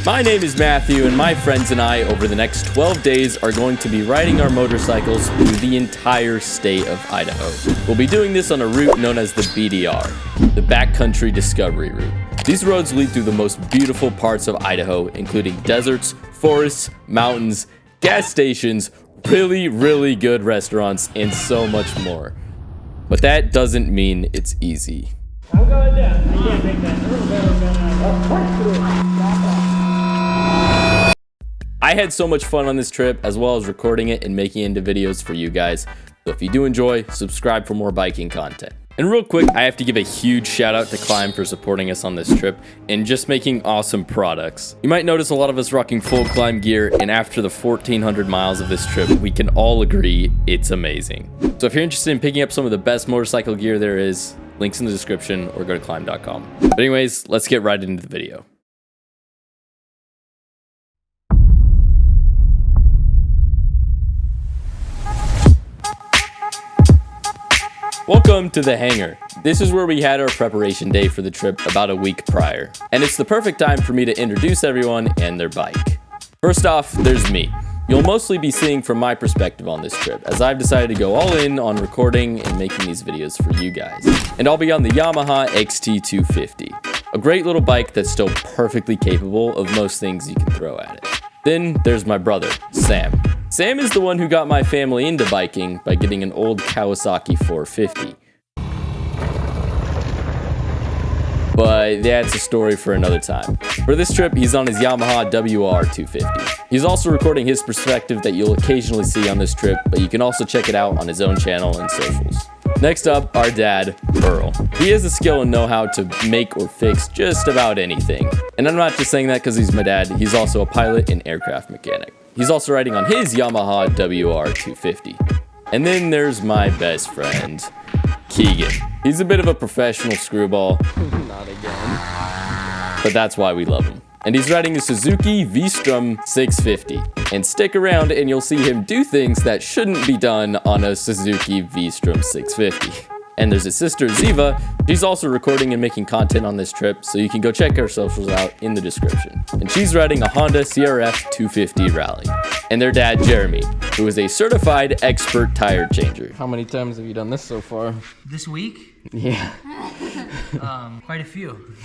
My name is Matthew, and my friends and I, over the next 12 days, are going to be riding our motorcycles through the entire state of Idaho. We'll be doing this on a route known as the BDR, the Backcountry Discovery Route. These roads lead through the most beautiful parts of Idaho, including deserts, forests, mountains, gas stations, really good restaurants, and so much more. But that doesn't mean it's easy. I'm going down. I can't make that. I had so much fun on this trip, as well as recording it and making it into videos for you guys. So if you do enjoy, subscribe for more biking content. And real quick, I have to give a huge shout out to Climb for supporting us on this trip and just making awesome products. You might notice a lot of us rocking full Climb gear, and after the 1,400 miles of this trip, we can all agree it's amazing. So if you're interested in picking up some of the best motorcycle gear there is, links in the description or go to climb.com. But anyways, let's get right into the video. Welcome to the hangar. This is where we had our preparation day for the trip about a week prior. And it's the perfect time for me to introduce everyone and their bike. First off, there's me. You'll mostly be seeing from my perspective on this trip, as I've decided to go all in on recording and making these videos for you guys. And I'll be on the Yamaha XT250, a great little bike that's still perfectly capable of most things you can throw at it. Then there's my brother, Sam. Sam is the one who got my family into biking by getting an old Kawasaki 450. But that's a story for another time. For this trip, he's on his Yamaha WR250. He's also recording his perspective that you'll occasionally see on this trip, but you can also check it out on his own channel and socials. Next up, our dad, Earl. He has the skill and know-how to make or fix just about anything. And I'm not just saying that because he's my dad, he's also a pilot and aircraft mechanic. He's also riding on his Yamaha WR250. And then there's my best friend, Keegan. He's a bit of a professional screwball. Not again. But that's why we love him. And he's riding a Suzuki V-Strom 650. And stick around and you'll see him do things that shouldn't be done on a Suzuki V-Strom 650. And there's his sister, Ziva. She's also recording and making content on this trip, so you can go check her socials out in the description. And she's riding a Honda CRF 250 Rally. And their dad, Jeremy, who is a certified expert tire changer. How many times have you done this so far? This week? Yeah. Quite a few.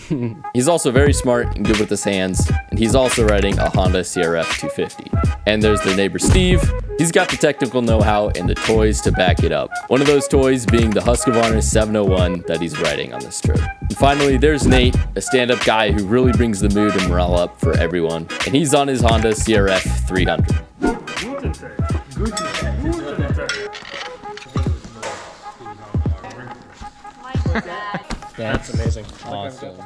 He's also very smart and good with his hands, and he's also riding a Honda CRF 250. And there's their neighbor, Steve. He's got the technical know-how and the toys to back it up. One of those toys being the Husqvarna 701 that he's riding on this trip. And finally, there's Nate, a stand-up guy who really brings the mood and morale up for everyone. And he's on his Honda CRF 300. That's amazing. Awesome.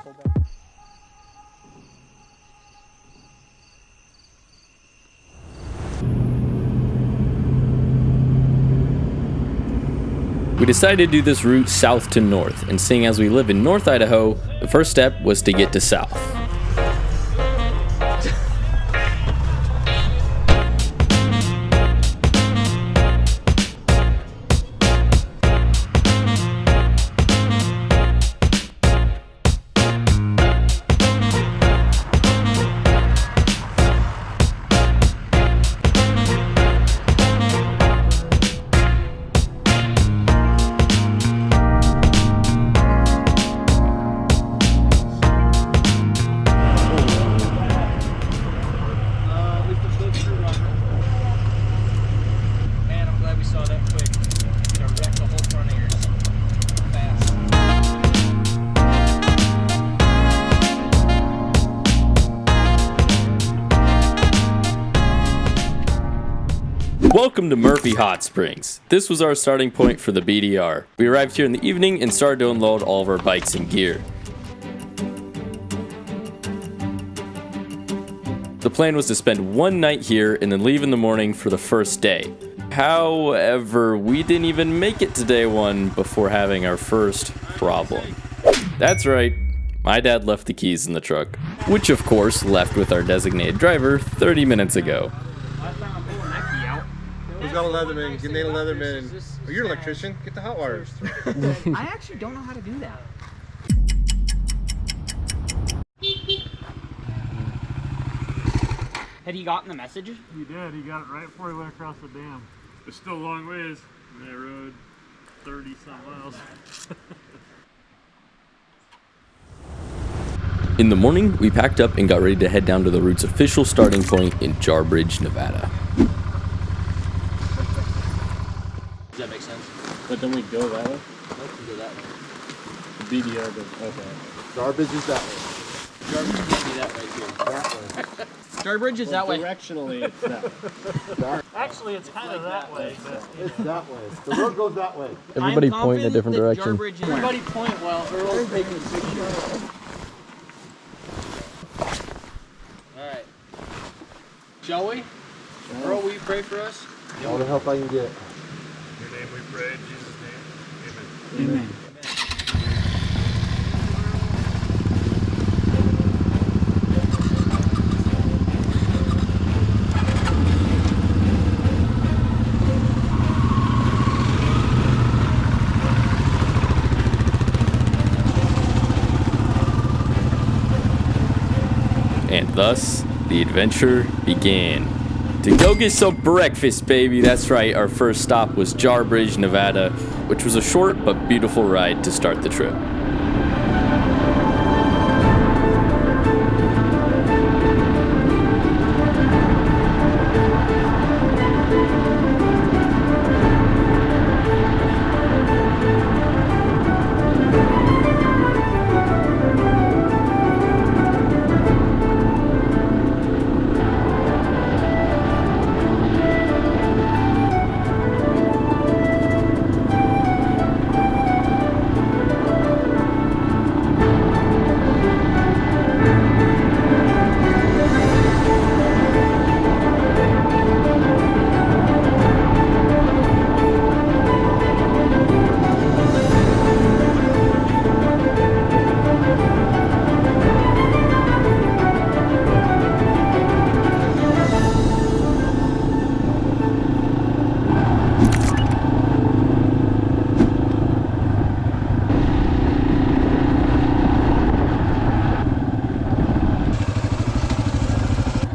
We decided to do this route south to north, and seeing as we live in North Idaho, the first step was to get to south. Welcome to Murphy Hot Springs. This was our starting point for the BDR. We arrived here in the evening and started to unload all of our bikes and gear. The plan was to spend one night here and then leave in the morning for the first day. However, we didn't even make it to day one before having our first problem. That's right, my dad left the keys in the truck, which of course left with our designated driver 30 minutes ago. Who's got a Leatherman? Get Nate a Leatherman. Oh, you're an electrician. Get the hot wires. I actually don't know how to do that. Had he gotten the message? He did. He got it right before he went across the dam. It's still a long ways. And I rode 30 some miles. In the morning, we packed up and got ready to head down to the route's official starting point in Jarbidge, Nevada. Does that make sense? But then we go that way? Nope, we go that way. BDR goes, okay. Jarbidge is that way. Jarbidge can't be that way too. That way. Jarbidge is that way. Directionally, it's that way. Actually, it's kind of that way. But, It's that way. The road goes that way. Everybody point in a different direction. Everybody point while Earl's making pictures. Alright. Shall we? Earl, will you pray for us? All the help I can get. in your name we pray, in Jesus' name. Amen. Amen. And thus, the adventure began. To go get some breakfast, baby. That's right, our first stop was Jarbidge, Nevada, which was a short but beautiful ride to start the trip.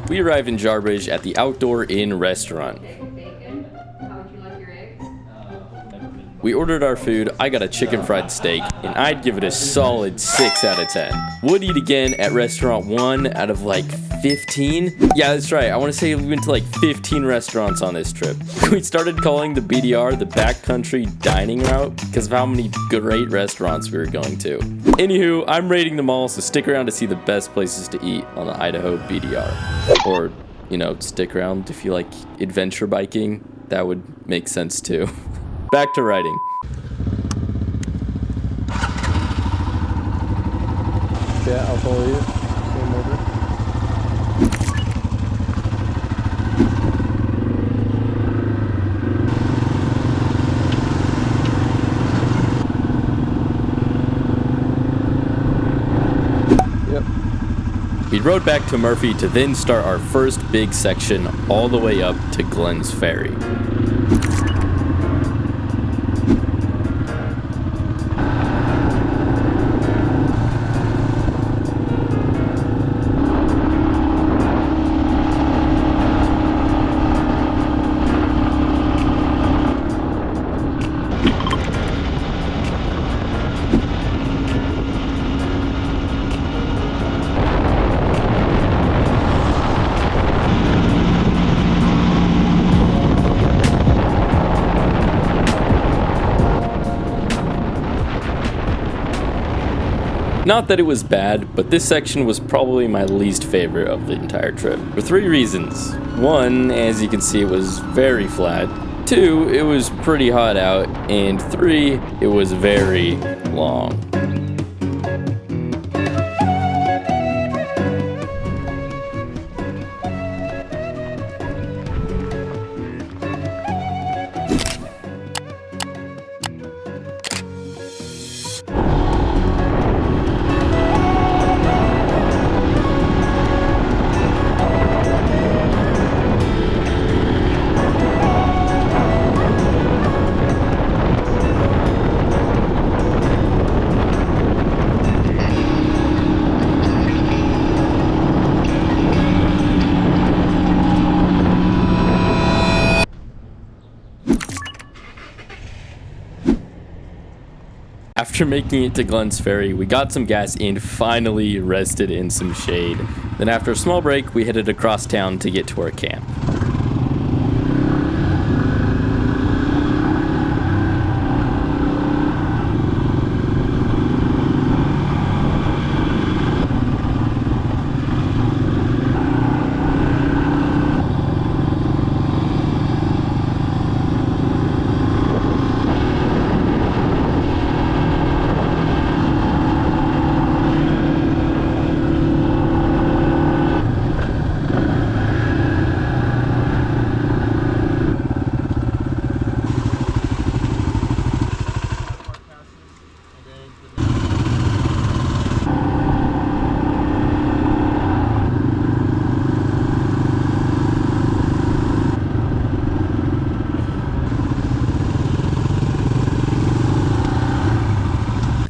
We arrive in Jarbidge at the Outdoor Inn restaurant. Bacon. How would you like your eggs? We ordered our food. I got a chicken fried steak, and I'd give it a solid 6 out of 10. Would eat again at restaurant 1 out of like 15? Yeah, that's right. I want to say we went to like 15 restaurants on this trip. We started calling the BDR the backcountry dining route because of how many great restaurants we were going to. Anywho, I'm rating them all, so stick around to see the best places to eat on the Idaho BDR. Or, you know, stick around if you like adventure biking. That would make sense too. Back to riding. Yeah, I'll follow you. Same over. Yep. We rode back to Murphy to then start our first big section all the way up to Glenn's Ferry. Not that it was bad, but this section was probably my least favorite of the entire trip, for 3 reasons. 1, as you can see, it was very flat. 2, it was pretty hot out. And 3, it was very long. After making it to Glenn's Ferry, we got some gas and finally rested in some shade. Then after a small break, we headed across town to get to our camp.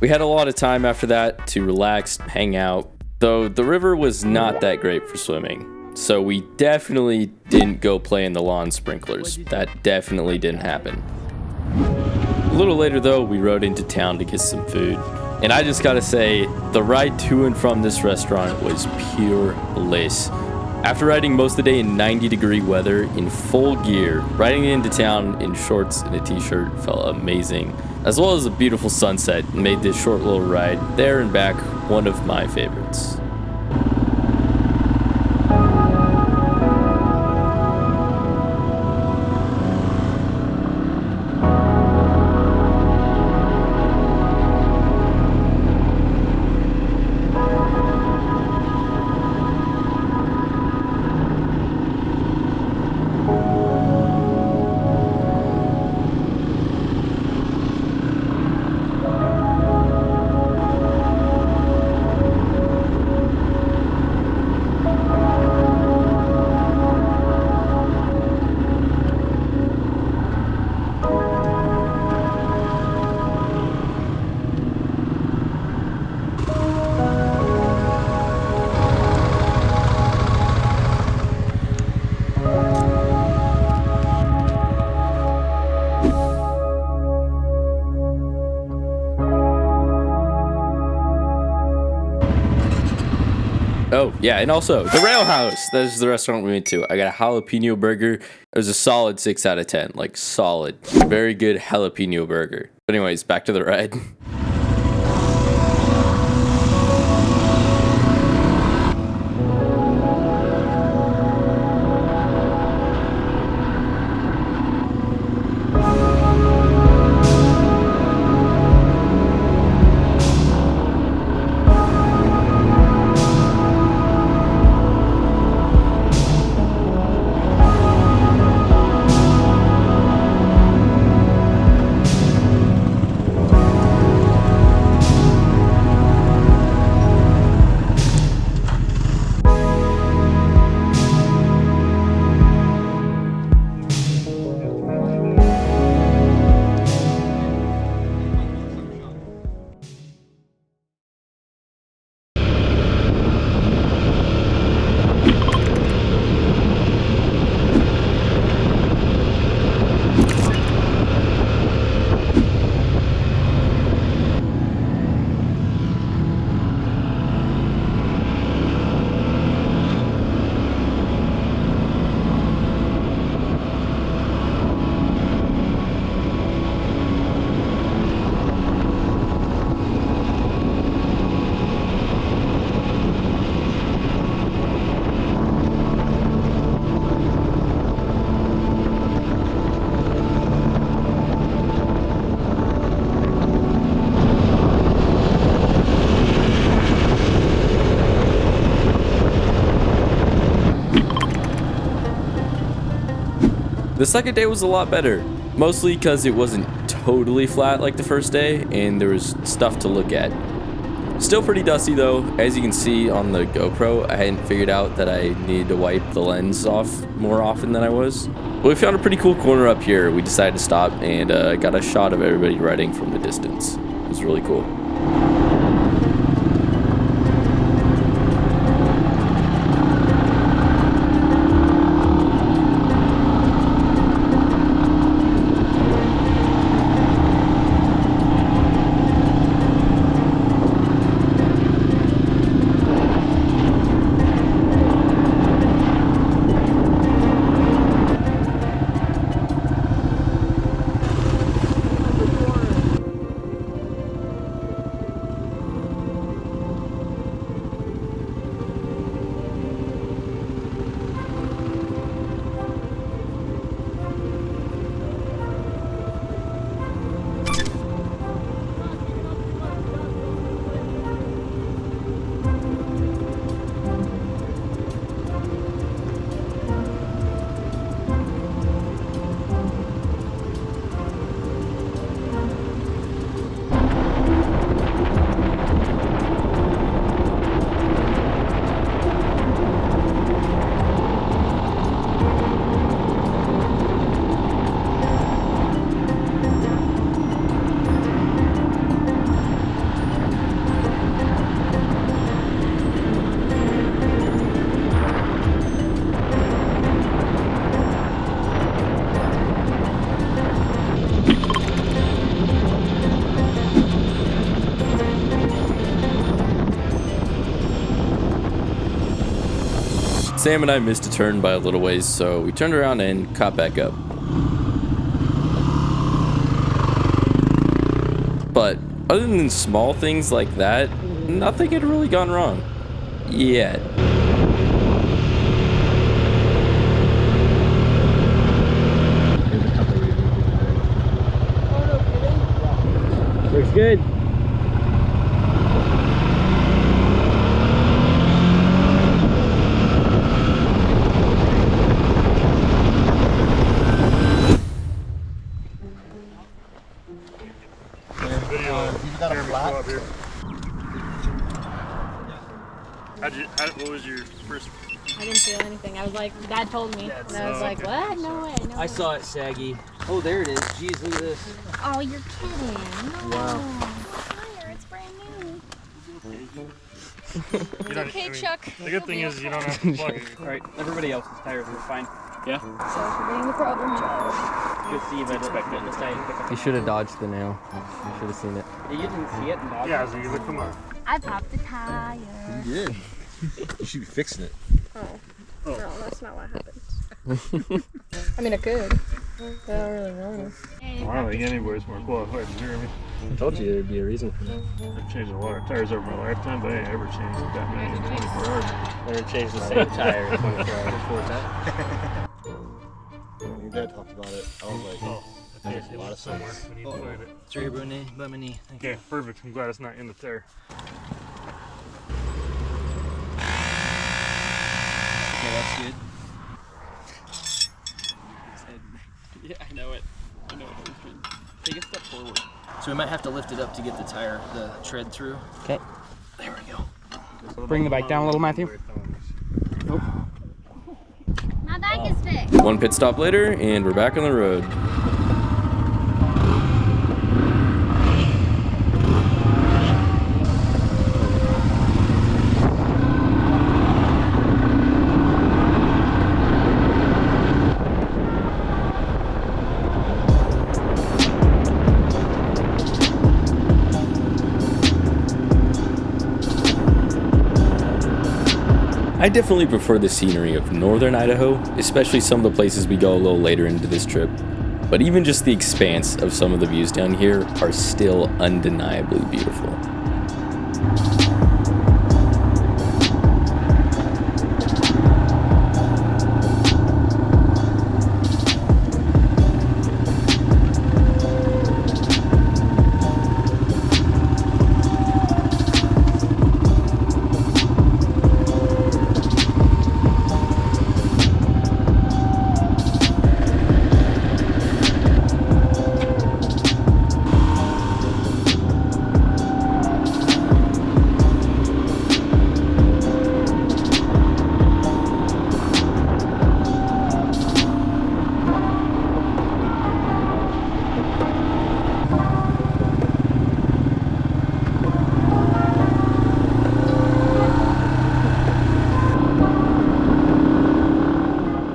We had a lot of time after that to relax, hang out, though the river was not that great for swimming. So we definitely didn't go play in the lawn sprinklers. That definitely didn't happen. A little later though, we rode into town to get some food. And I just gotta say, the ride to and from this restaurant was pure bliss. After riding most of the day in 90-degree weather in full gear, riding into town in shorts and a t-shirt felt amazing, as well as a beautiful sunset made this short little ride there and back one of my favorites. Oh, yeah, and also, the Rail House. That is the restaurant we went to. I got a jalapeno burger. It was a solid 6 out of 10. Like, solid. Very good jalapeno burger. But anyways, back to the ride. The second day was a lot better, mostly because it wasn't totally flat like the first day and there was stuff to look at. Still pretty dusty though. As you can see on the GoPro, I hadn't figured out that I needed to wipe the lens off more often than I was. But we found a pretty cool corner up here. We decided to stop and got a shot of everybody riding from the distance. It was really cool. Sam and I missed a turn by a little ways, so we turned around and caught back up. But other than small things like that, nothing had really gone wrong. Yet. Looks good. You got a flat? What was your first? I didn't feel anything. I was like, Dad told me. And I was like, what? No way. No I way. saw it saggy. Oh, there it is. Jeez, look at this. Oh, you're kidding. No. Wow. Tire, it's brand new. You don't, Okay, Chuck. The good thing is you don't have to plug it. Alright, everybody else's tires are fine. Yeah? Sorry for being the problem child. Good to see you, but expect it this time. You should have dodged the nail. You should have seen it. You didn't see it? No. Yeah, so you look, come on. I popped a tire. You did. You should be fixing it. No, that's not what happened. I mean, I could. But I don't really want to. I don't think anybody's more qualified than Jeremy. I told you there'd be a reason for that. I've changed a lot of tires over my lifetime, but I ain't ever changed that many in 24 hours. Never changed the same tire in 24 hours before that. Your dad talked about it. I was like, Oh, I Makes think a it lot was of somewhere. sense. We need to find it. It's right by my knee. Thank you. Okay, perfect. I'm glad it's not in the tire. Okay, that's good. Yeah, I know it. I know it. Take a step forward. So we might have to lift it up to get the tire, the tread through. Okay. There we go. Bring the bike down a little, Matthew. My bike is fixed. One pit stop later, and we're back on the road. I definitely prefer the scenery of northern Idaho, especially some of the places we go a little later into this trip. But even just the expanse of some of the views down here are still undeniably beautiful.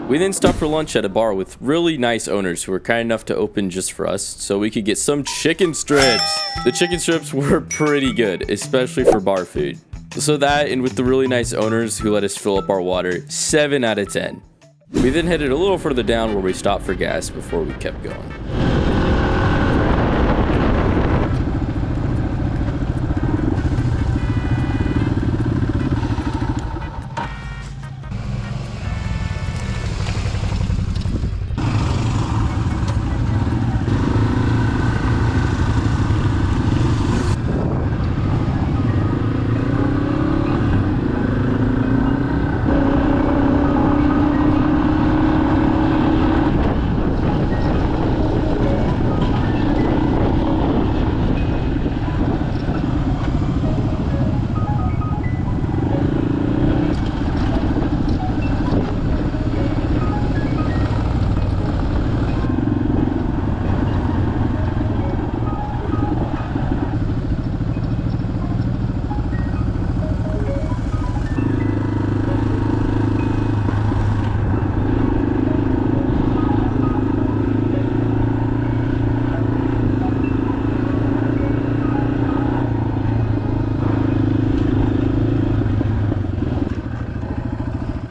We then stopped for lunch at a bar with really nice owners who were kind enough to open just for us so we could get some chicken strips. The chicken strips were pretty good, especially for bar food. So that, and with the really nice owners who let us fill up our water, 7 out of 10. We then headed a little further down where we stopped for gas before we kept going.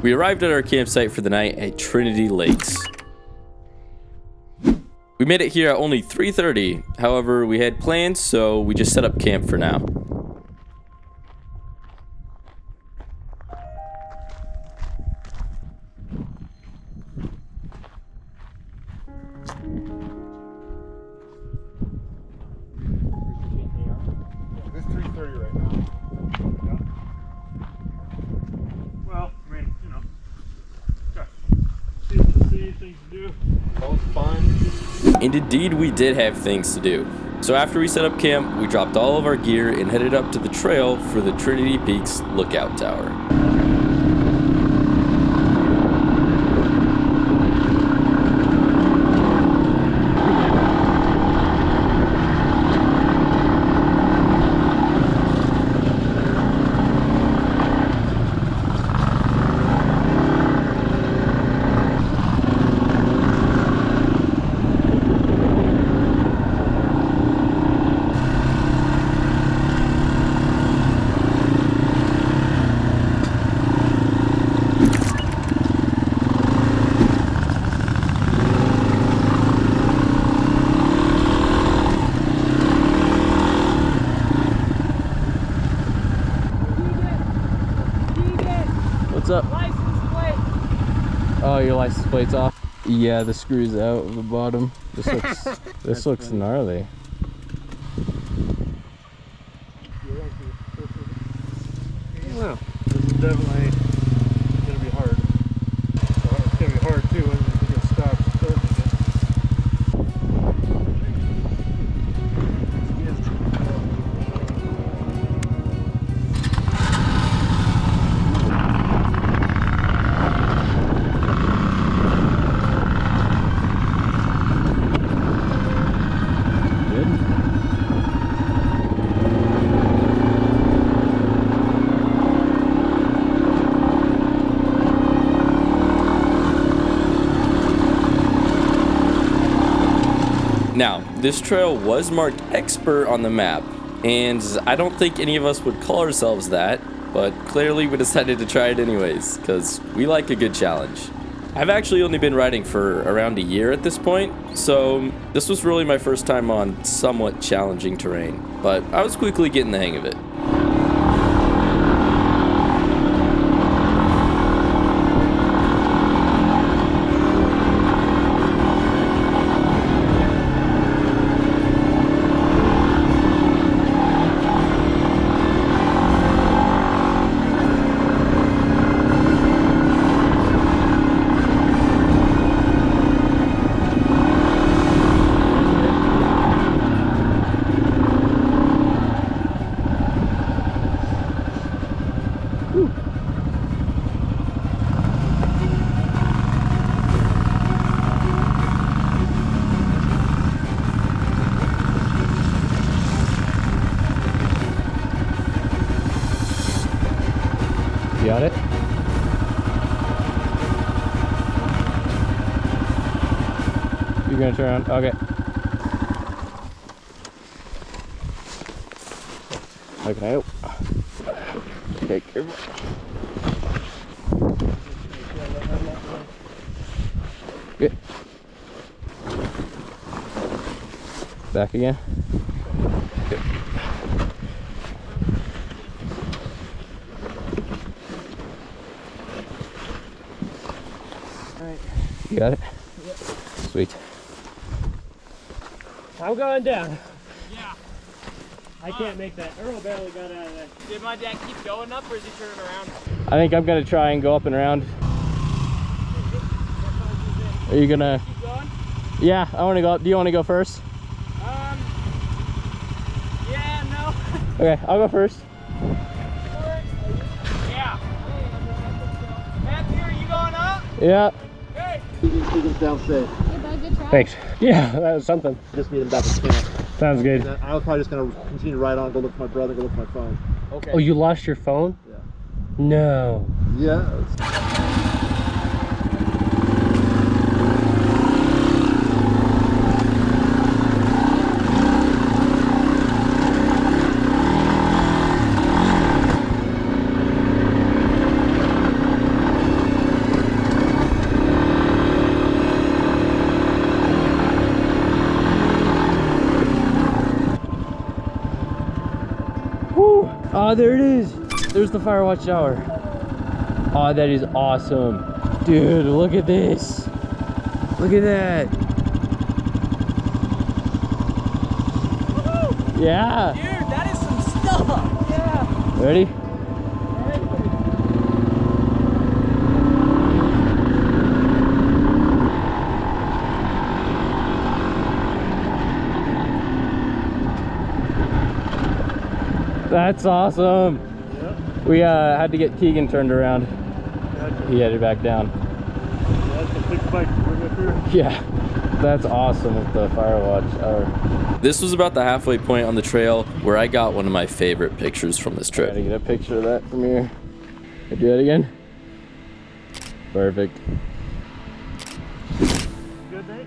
We arrived at our campsite for the night at Trinity Lakes. We made it here at only 3:30. However, we had plans, so we just set up camp for now. It's 3:30 right now. Well, I mean, you know, things to see, things to do. Both fun. And indeed, we did have things to do. So after we set up camp, we dropped all of our gear and headed up to the trail for the Trinity Peaks Lookout Tower. What's up? License plate. Oh, your license plate's off? Yeah, the screw's out of the bottom. This looks gnarly. Wow. This is definitely gonna be hard. It's gonna be hard too when you get stopped and start again. Now, this trail was marked expert on the map, and I don't think any of us would call ourselves that, but clearly we decided to try it anyways, because we like a good challenge. I've actually only been riding for around a year at this point, so this was really my first time on somewhat challenging terrain, but I was quickly getting the hang of it. You got it? You're gonna turn around? Okay. How can I help? Okay, careful. Good. Back again. Good. You got it? Yep. Sweet. I'm going down. Yeah. I can't make that. Earl barely got out of there. Did my dad keep going up or is he turning around? I think I'm gonna try and go up and around. Are you gonna? Keep going? Yeah, I wanna go up. Do you wanna go first? Yeah, no. Okay, I'll go first. Yeah. Matthew, are you going up? Yeah. Hey. Down safe. Hey, bud, good try. Thanks. Yeah, that was something. Just meet him back at camp. Sounds good. I was probably just gonna continue to ride on, go look for my brother, go look for my phone. Okay. Oh, you lost your phone? Yeah. No. Yeah. there it is. There's the fire watch tower. Oh, that is awesome. Dude, look at this. Look at that. Yeah. Dude, that is some stuff. Yeah. Ready? That's awesome. Yep. We had to get Keegan turned around. Gotcha. He headed back down. That's a big bike to bring up here. Yeah, that's awesome with the fire watch. This was about the halfway point on the trail where I got one of my favorite pictures from this Try to trip. get a picture of that from here. Can I do that again? Perfect. Good, Nate?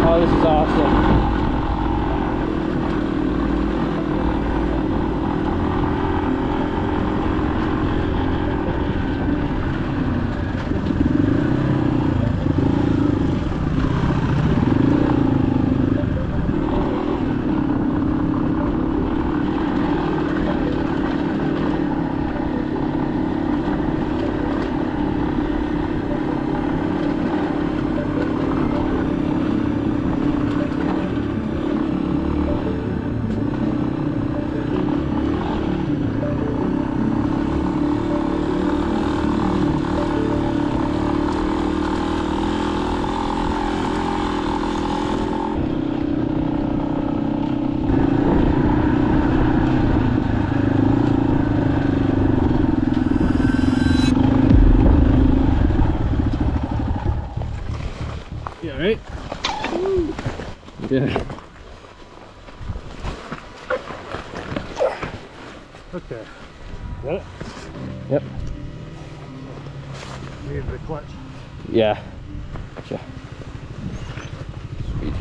Oh, this is awesome. Yeah, right? Yeah. Okay. Got it? Yep. Need the clutch. Yeah. Gotcha. Sweet.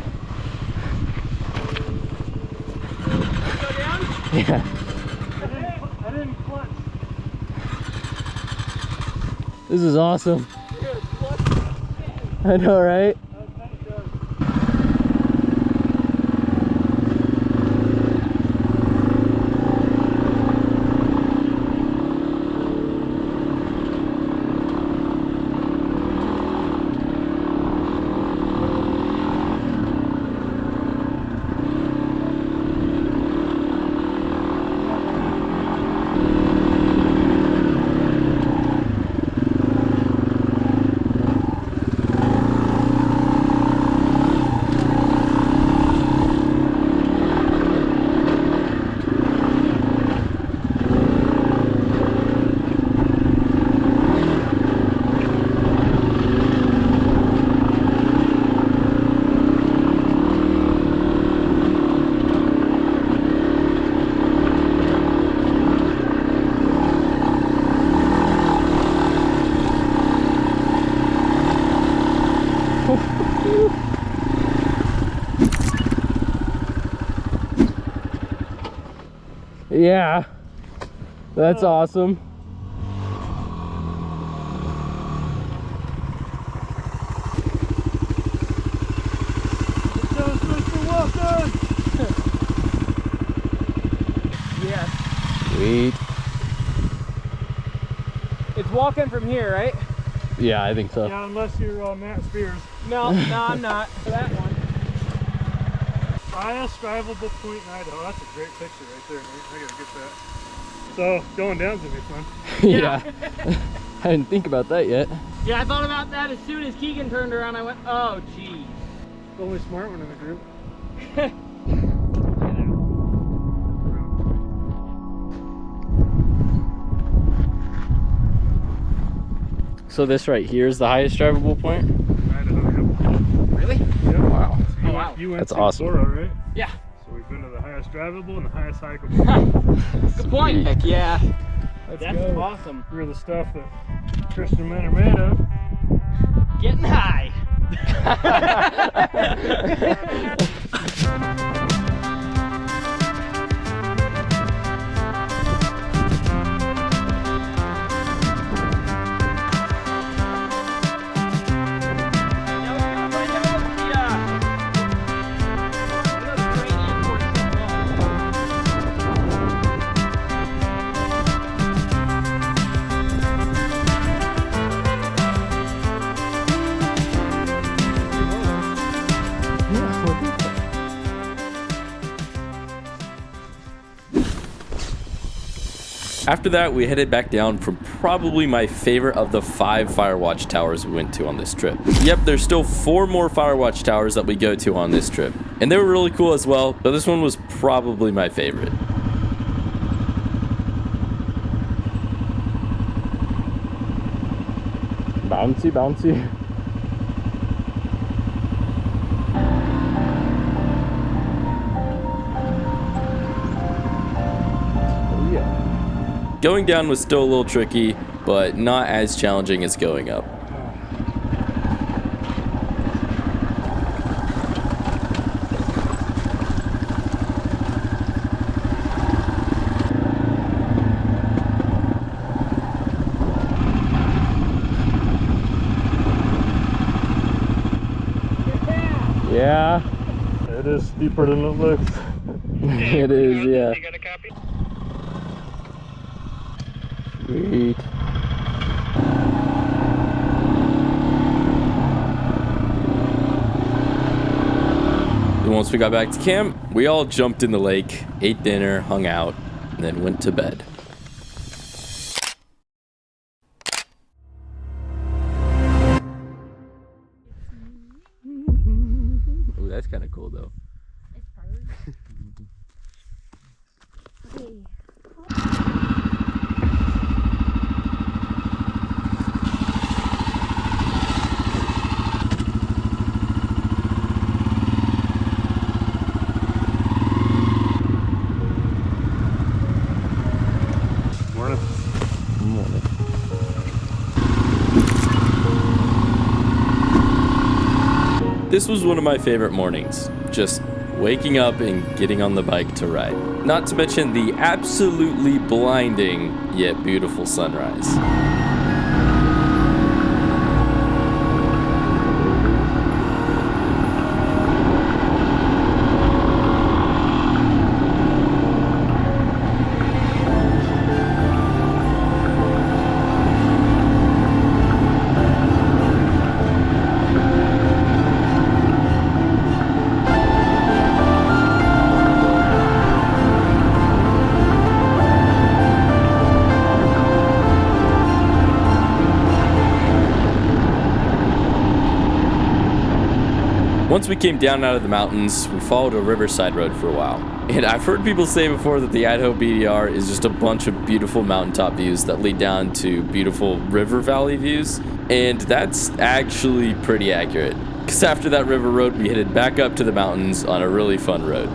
Go down? Yeah. I didn't clutch. This is awesome. Dude, clutch. I know, right? Yeah. That's awesome. Yeah. Sweet. It's walking from here, right? Yeah, I think so. Yeah, unless you're Matt Spears. No, I'm not. That one. Highest drivable point in Idaho. That's a great picture right there, Nate. I gotta get that. So going down's gonna be fun. Yeah. I didn't think about that yet. Yeah, I thought about that as soon as Keegan turned around. I went, oh, geez. The only smart one in the group. So this right here is the highest drivable point? Idaho, yep. Really? Yep. Wow. So you, Oh, wow. you went That's to awesome. Bora, right? Yeah. So we've been to the highest drivable and the highest hikeable. Good point. Heck yeah. Let's That's go. awesome. We're the stuff that Christian men are made of. Getting high. After that, we headed back down from probably my favorite of the 5 Firewatch towers we went to on this trip. Yep, there's still 4 more Firewatch towers that we go to on this trip. And they were really cool as well, but this one was probably my favorite. Bouncy, bouncy. Oh yeah. Going down was still a little tricky, but not as challenging as going up. Yeah. It is steeper than it looks. It is, yeah. Sweet. And once we got back to camp, we all jumped in the lake, ate dinner, hung out, and then went to bed. Ooh, that's kind of cool though. Morning. This was one of my favorite mornings. Just waking up and getting on the bike to ride. Not to mention the absolutely blinding yet beautiful sunrise. Once we came down out of the mountains, we followed a riverside road for a while. And I've heard people say before that the Idaho BDR is just a bunch of beautiful mountaintop views that lead down to beautiful river valley views. And that's actually pretty accurate. Because after that river road, we headed back up to the mountains on a really fun road.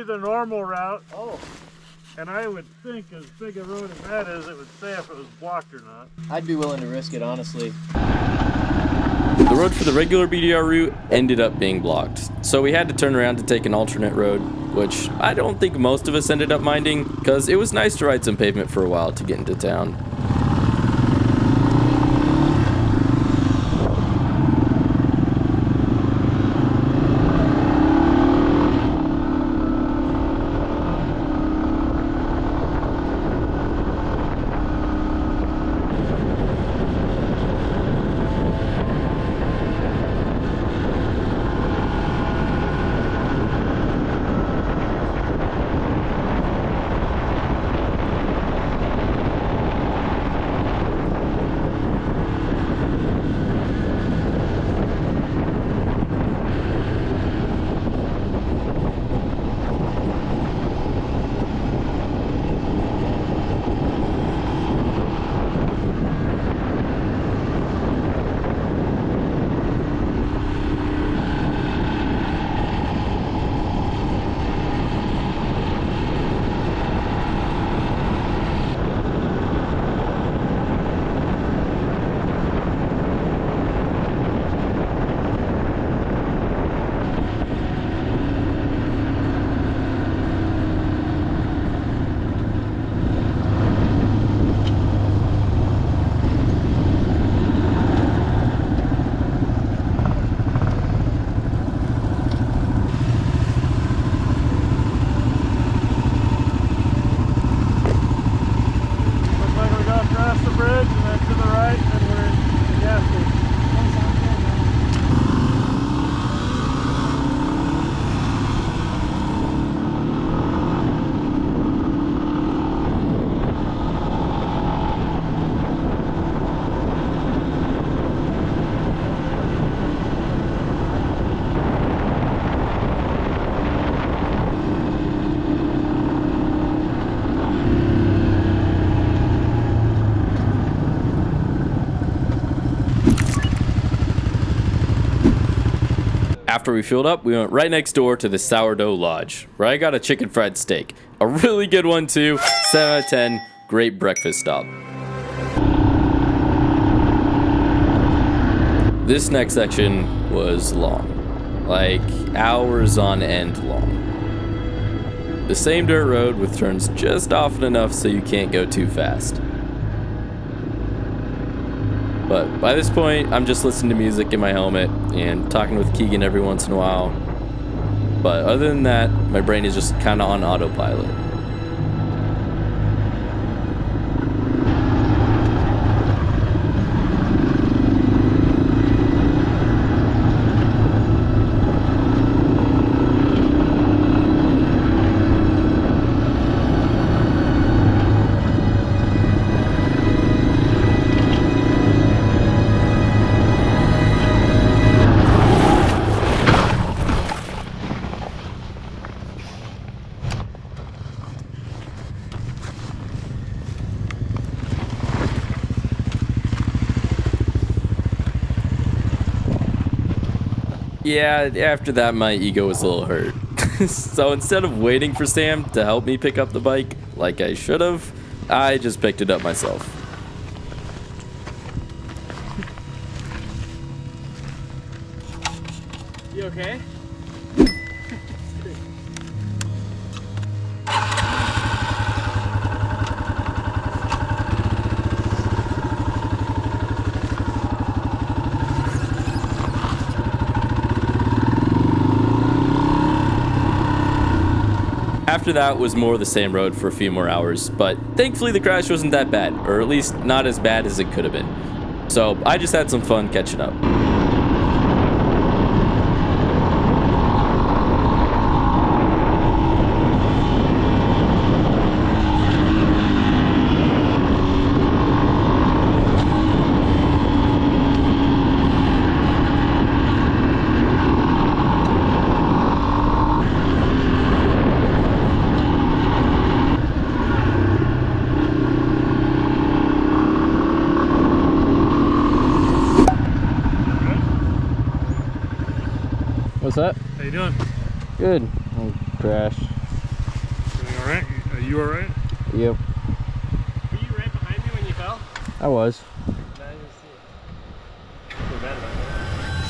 the normal route. Oh. And I would think as big a road as that is, it would say if it was blocked or not. I'd be willing to risk it, honestly. The road for the regular BDR route ended up being blocked, so we had to turn around to take an alternate road, which I don't think most of us ended up minding, because it was nice to ride some pavement for a while to get into town. After we filled up, we went right next door to the Sourdough Lodge, where I got a chicken fried steak. A really good one too, 7 out of 10, great breakfast stop. This next section was long, like hours on end long. The same dirt road with turns just often enough so you can't go too fast. But by this point, I'm just listening to music in my helmet and talking with Keegan every once in a while. But other than that, my brain is just kind of on autopilot. Yeah, after that my ego was a little hurt. So instead of waiting for Sam to help me pick up the bike, like I should have, I just picked it up myself. You okay? After that was more of the same road for a few more hours, but thankfully the crash wasn't that bad, or at least not as bad as it could have been. So I just had some fun catching up. What's up? How you doing? Good. Oh, crash. You all right? Yep, Were you right behind me when you fell? I was.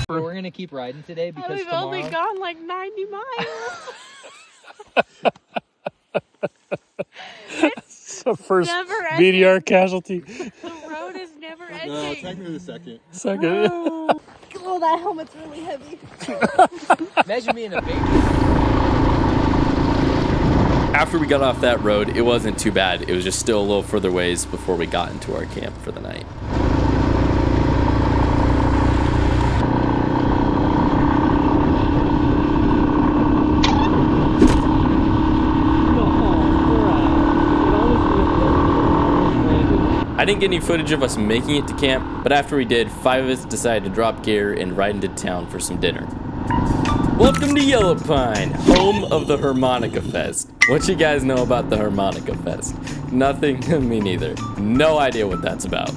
But we're gonna keep riding today because We've tomorrow. only gone like 90 miles. The first Never ending. BDR casualty. The road is never ending. No, technically the second. Second. Oh, that helmet's really heavy. Imagine me in a baby. After we got off that road, it wasn't too bad. It was just still a little further ways before we got into our camp for the night. I didn't get any footage of us making it to camp, but after we did, 5 of us decided to drop gear and ride into town for some dinner. Welcome to Yellow Pine, home of the Harmonica Fest. What you guys know about the Harmonica Fest? Nothing, me neither. No idea what that's about.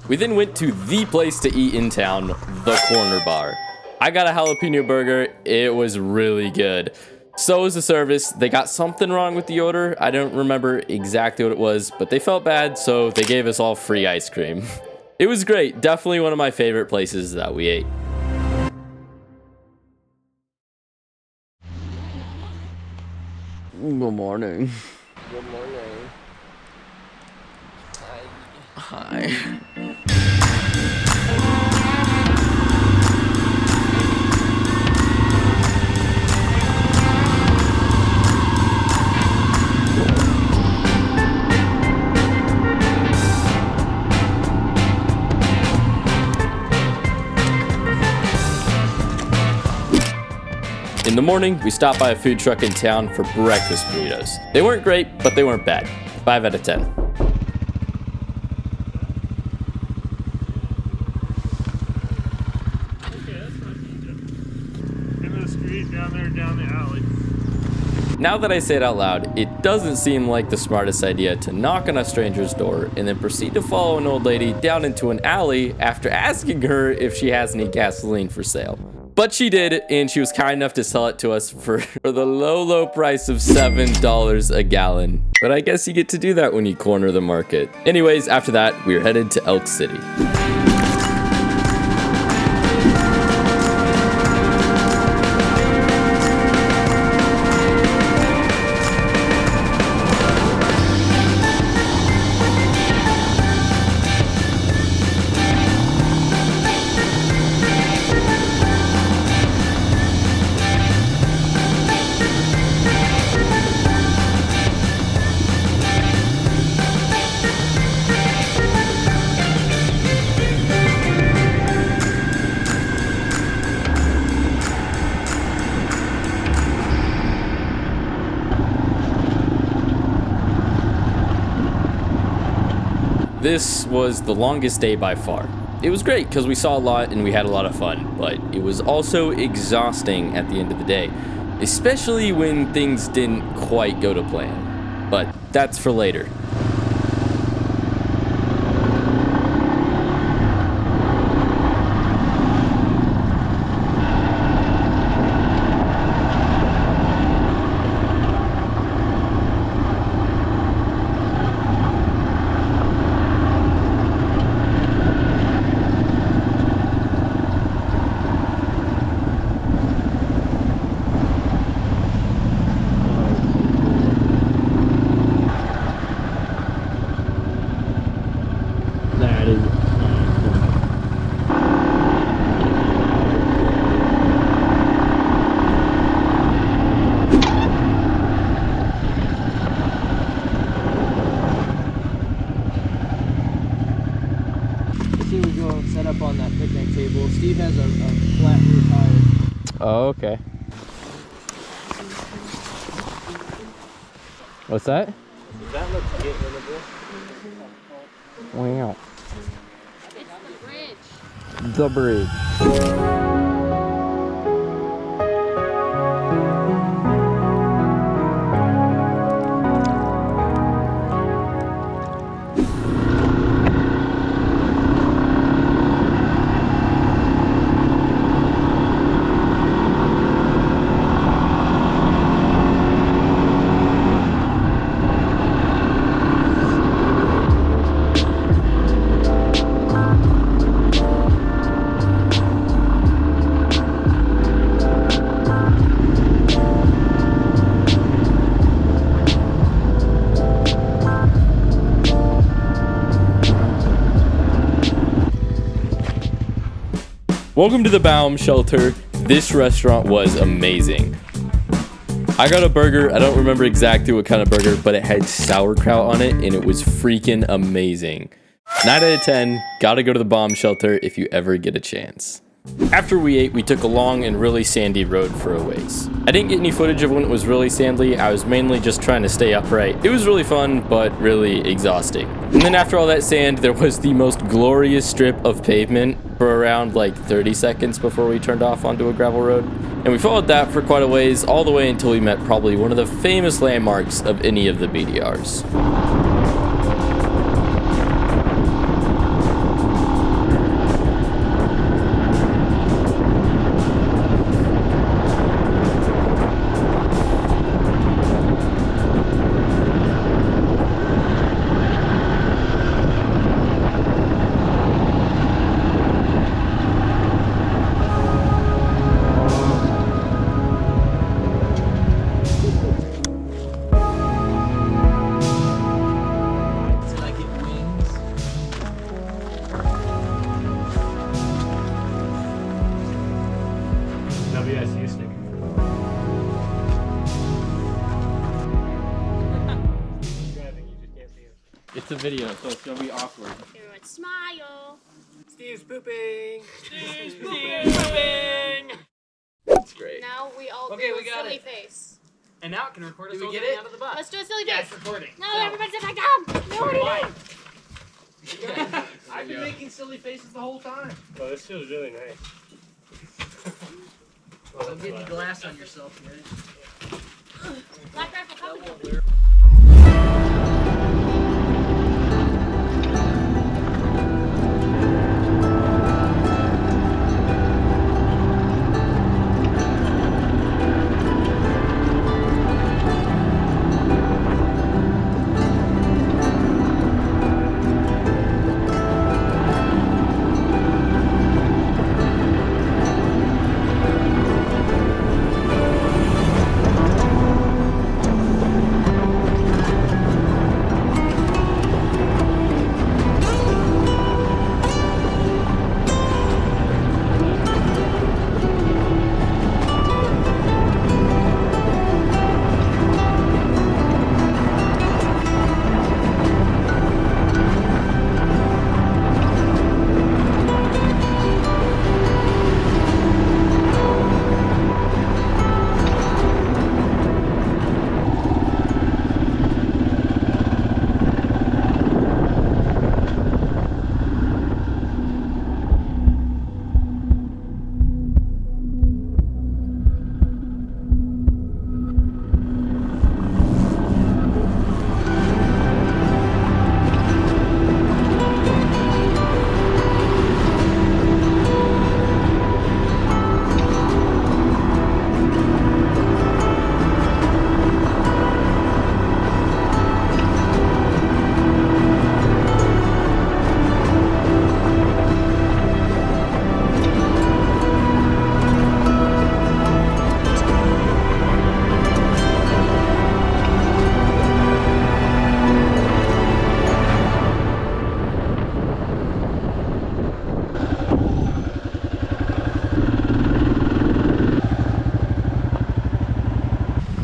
We then went to the place to eat in town, the Corner Bar. I got a jalapeno burger, it was really good. So was the service. They got something wrong with the order. I don't remember exactly what it was, but they felt bad, so they gave us all free ice cream. It was great, definitely one of my favorite places that we ate. Good morning. Good morning. Hi. In the morning, we stopped by a food truck in town for breakfast burritos. They weren't great, but they weren't bad. 5 out of 10. Into the street, down there, down the alley. Now that I say it out loud, it doesn't seem like the smartest idea to knock on a stranger's door and then proceed to follow an old lady down into an alley after asking her if she has any gasoline for sale. But she did, and she was kind enough to sell it to us for the low price of $7 a gallon. But I guess you get to do that when you corner the market. Anyways, after that, we were headed to Elk City. This was the longest day by far. It was great because we saw a lot and we had a lot of fun, but it was also exhausting at the end of the day, especially when things didn't quite go to plan. But that's for later. That is awesome. Let's say we go set up on that picnic table. Steve has a flat rear tire. Oh, okay. What's that? That looks get winnable. Wow. It's the bridge. The bridge. Welcome to the Baum Shelter. This restaurant was amazing. I got a burger. I don't remember exactly what kind of burger, but it had sauerkraut on it, and it was freaking amazing. 9 out of 10. Gotta go to the Baum Shelter if you ever get a chance. After we ate, we took a long and really sandy road for a ways. I didn't get any footage of when it was really sandy. I was mainly just trying to stay upright. It was really fun, but really exhausting. And then after all that sand, there was the most glorious strip of pavement for around like 30 seconds before we turned off onto a gravel road. And we followed that for quite a ways, all the way until we met probably one of the famous landmarks of any of the BDRs. WSU sticker. Driving, you just can't see it. It's a video, so it's gonna be awkward. Everyone smile. Steve's pooping. Steve's pooping. That's great. Now we all Okay, do we a got silly it. face. And now it can record us Did we all get getting it? out of the bus. Let's do a silly Yeah, face. it's recording. No, So- everybody sit back down. No, what are you doing? I've been making silly faces the whole time. Oh, this feels really nice. Don't get any glass on yourself, man. Black Rifle Company.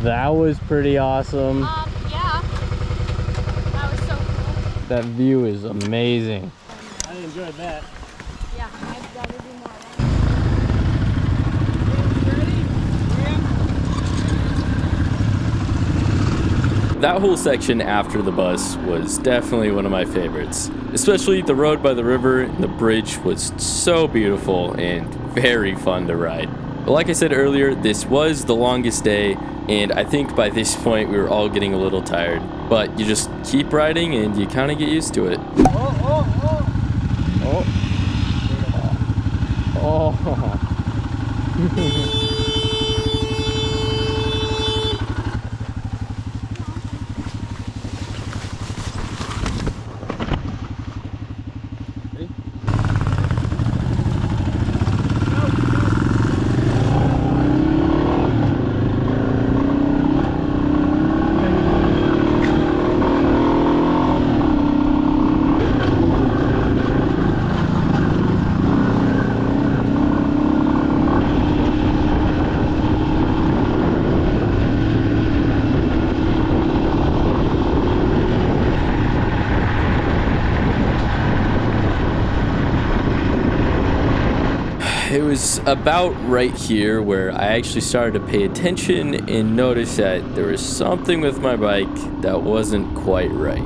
That was pretty awesome. Yeah. That was so cool. That view is amazing. I enjoyed that. Yeah, I'd rather do more of that. That whole section after the bus was definitely one of my favorites. Especially the road by the river and the bridge was so beautiful and very fun to ride. But like I said earlier, this was the longest day, and I think by this point we were all getting a little tired. But you just keep riding and you kind of get used to it. Oh. about right here where I actually started to pay attention and notice that there was something with my bike that wasn't quite right.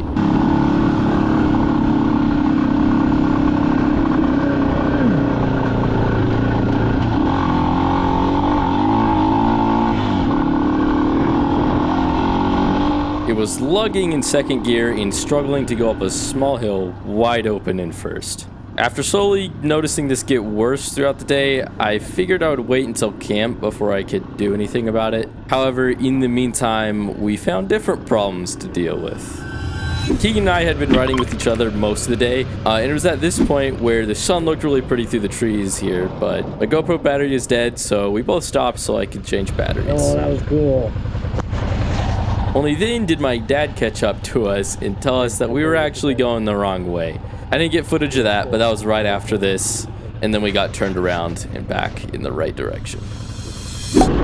It was lugging in second gear and struggling to go up a small hill wide open in first. After slowly noticing this get worse throughout the day, I figured I would wait until camp before I could do anything about it. However, in the meantime, we found different problems to deal with. Keegan and I had been riding with each other most of the day, and it was at this point where the sun looked really pretty through the trees here, but my GoPro battery is dead, so we both stopped so I could change batteries. Oh, that was cool. Only then did my dad catch up to us and tell us that we were actually going the wrong way. I didn't get footage of that, but that was right after this, and then we got turned around and back in the right direction. There's no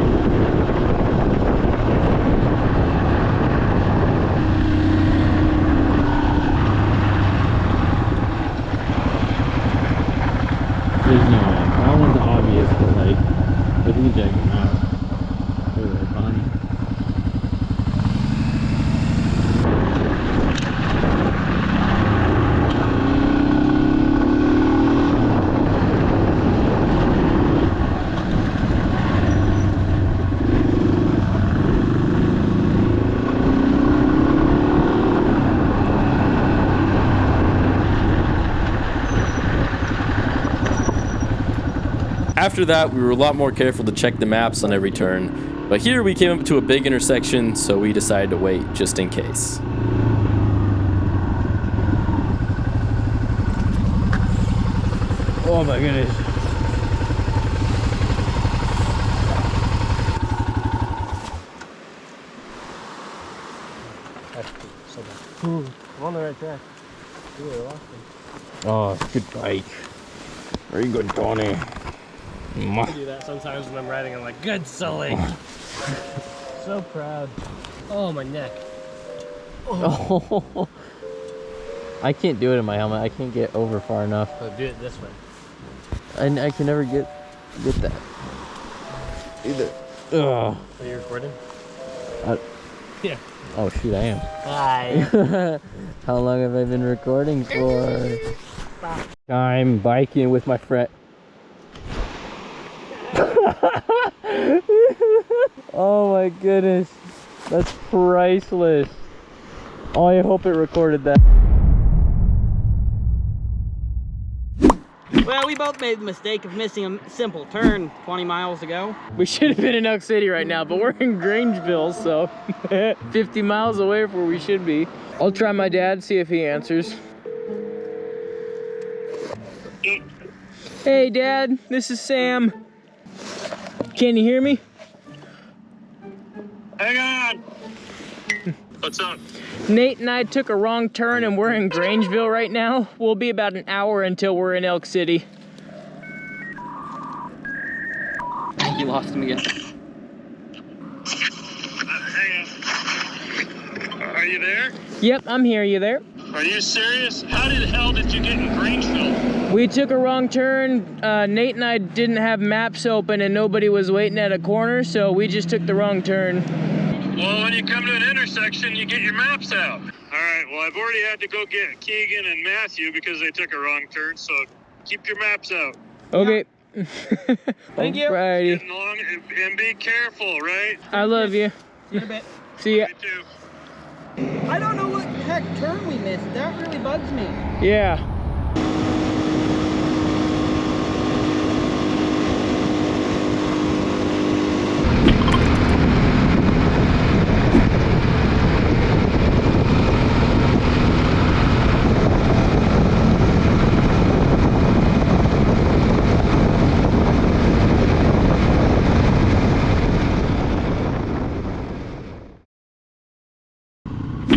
way. That one's obvious, but like, if we check them out. They're right behind you. After that, we were a lot more careful to check the maps on every turn, but here we came up to a big intersection, so we decided to wait just in case. Oh my goodness. I'm on the right track. Oh, good bike. Very good, Tony. I do that sometimes when I'm riding. I'm like, good, Sully. So proud. Oh, my neck. Oh. I can't do it in my helmet. I can't get over far enough. So do it this way. And I can never get that either. Ugh. Are you recording? Yeah. Oh shoot, I am. Hi. How long have I been recording for? I'm biking with my friend. Oh my goodness, that's priceless. Oh, I hope it recorded that. Well, we both made the mistake of missing a simple turn 20 miles ago. We should have been in Elk City right now, but we're in Grangeville, so 50 miles away from where we should be. I'll try my dad, see if he answers. Hey Dad, this is Sam. Can you hear me? Hang on. What's up? Nate and I took a wrong turn and we're in Grangeville right now. We'll be about an hour until we're in Elk City. I think you lost him again. Hang on. Are you there? Yep, I'm here. You there? Are you serious? How the hell did you get in Grangeville? We took a wrong turn. Nate and I didn't have maps open and nobody was waiting at a corner, so we just took the wrong turn. Well, when you come to an intersection, you get your maps out. All right, well, I've already had to go get Keegan and Matthew because they took a wrong turn, so keep your maps out. Okay. Thank you. Alrighty. Getting along and be careful, right? I love you. See you in a bit. See ya. Me too. I don't know what heck turn we missed. That really bugs me. Yeah.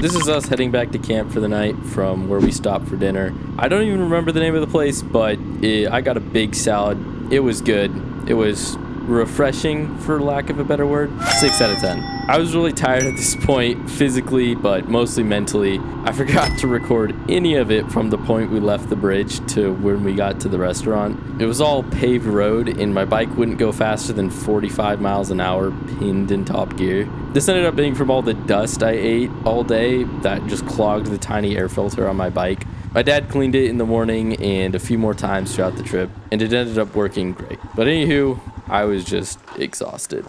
This is us heading back to camp for the night from where we stopped for dinner. I don't even remember the name of the place, but I got a big salad. It was good. It was refreshing, for lack of a better word. 6 out of 10. I was really tired at this point, physically, but mostly mentally. I forgot to record any of it from the point we left the bridge to when we got to the restaurant. It was all paved road, and my bike wouldn't go faster than 45 miles an hour pinned in top gear. This ended up being from all the dust I ate all day that just clogged the tiny air filter on my bike. My dad cleaned it in the morning and a few more times throughout the trip, and it ended up working great. But anywho, I was just exhausted.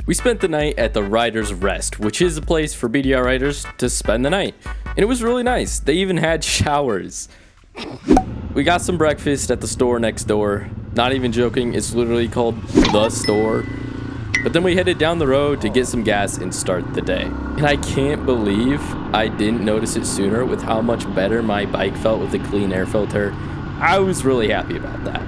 We spent the night at the Riders Rest, which is a place for BDR riders to spend the night. And it was really nice. They even had showers. We got some breakfast at the store next door. Not even joking, it's literally called The Store. But then we headed down the road to get some gas and start the day. And I can't believe I didn't notice it sooner with how much better my bike felt with the clean air filter. I was really happy about that.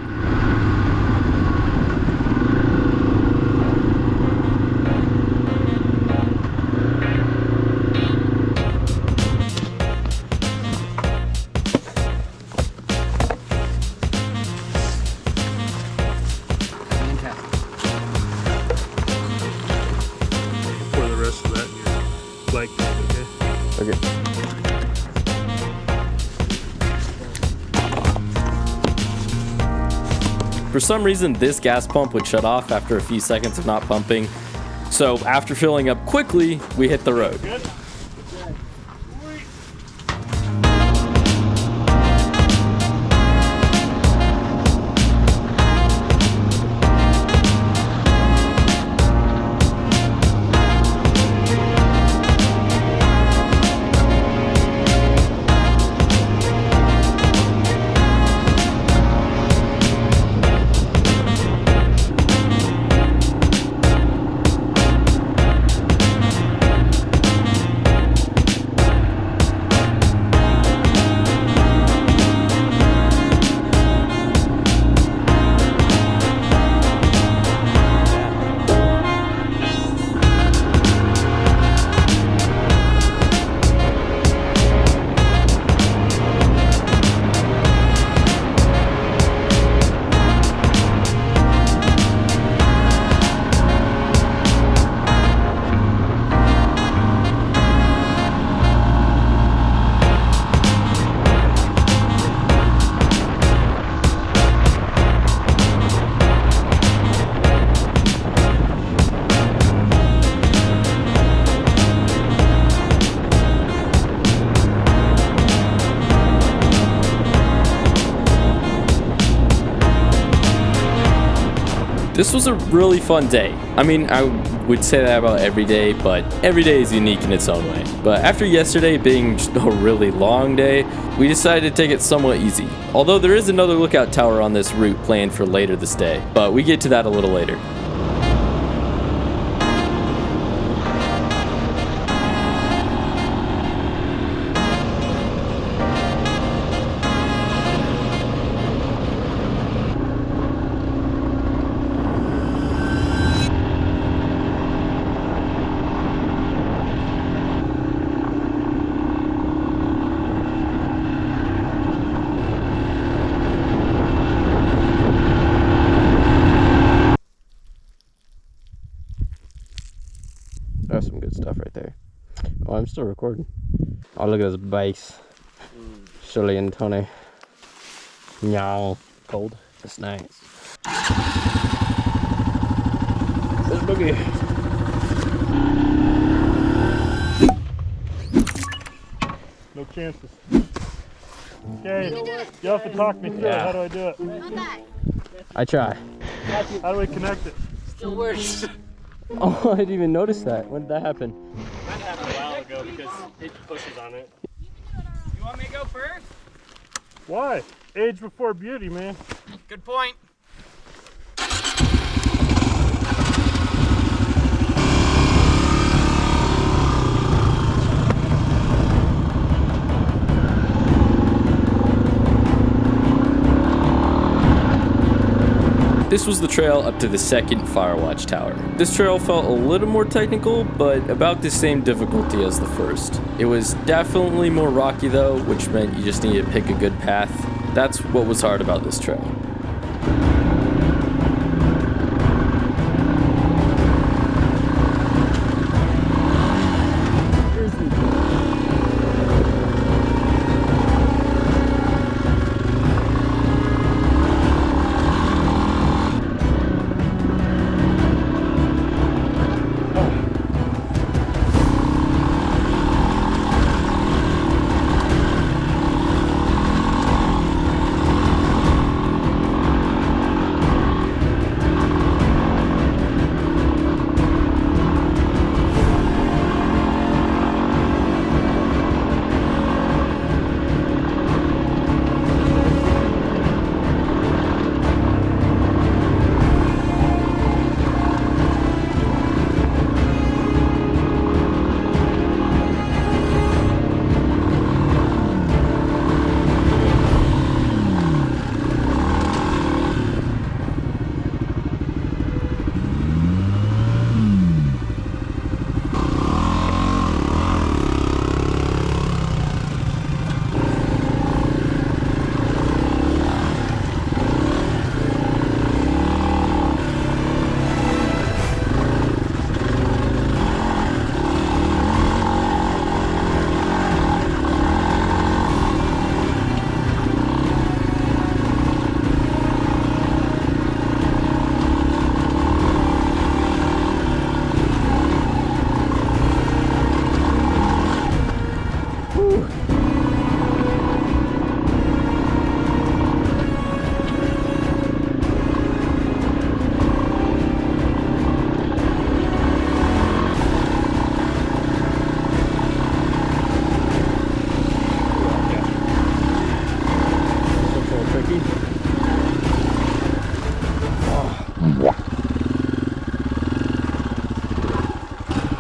For the rest of that, you're like, okay? Okay. For some reason, this gas pump would shut off after a few seconds of not pumping. So after filling up quickly, we hit the road. Good. This was a really fun day. I mean, I would say that about every day, but every day is unique in its own way. But after yesterday being just a really long day, we decided to take it somewhat easy. Although there is another lookout tower on this route planned for later this day, but we get to that a little later. That's some good stuff right there. Oh, I'm still recording. Oh, look at those bikes. Shirley and Tony. Meow. Cold. That's nice. There's Boogie. No chances. Okay, you have to talk me through it. How do I do it? I try. How do we connect it? Still works. Oh, I didn't even notice that. When did that happen? That happened a while ago because it pushes on it. You want me to go first? Why? Age before beauty, man. Good point. This was the trail up to the second fire watch tower. This trail felt a little more technical, but about the same difficulty as the first. It was definitely more rocky though, which meant you just needed to pick a good path. That's what was hard about this trail.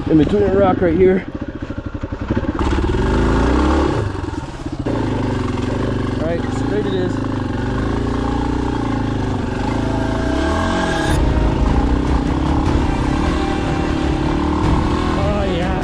In between a rock right here. All right, straight it is. Oh yeah.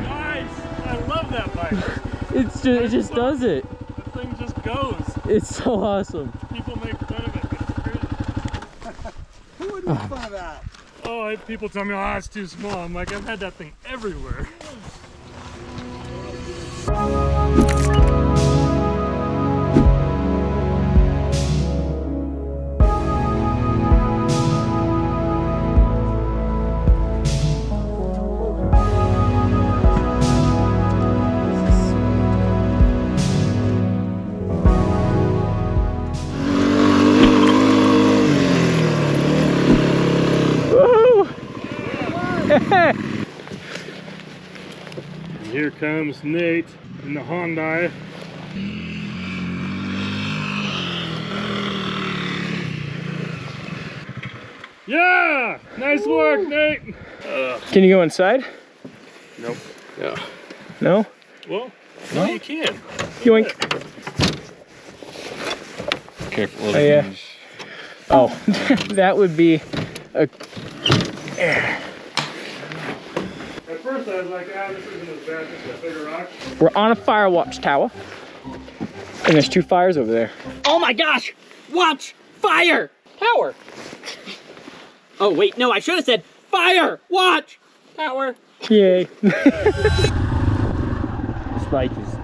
Nice! I love that bike. It just does it. The thing just goes. It's so awesome. People make fun of it, but it's crazy. Who would make fun of that? Oh, people tell me, oh, it's too small. I'm like, I've had that thing everywhere. And here comes Nate in the Hyundai. Yeah! Nice work, Nate! Can you go inside? Nope. Yeah. No? Well, no, you can. Yoink. Careful. Oh, yeah. Oh, that would be a... At first I was like, this isn't as bad, just a bigger rock. We're on a fire watch tower. And there's 2 fires over there. Oh my gosh! Watch! Fire! Tower! Oh wait, no, I should have said fire! Watch! Tower! Yay. This bike is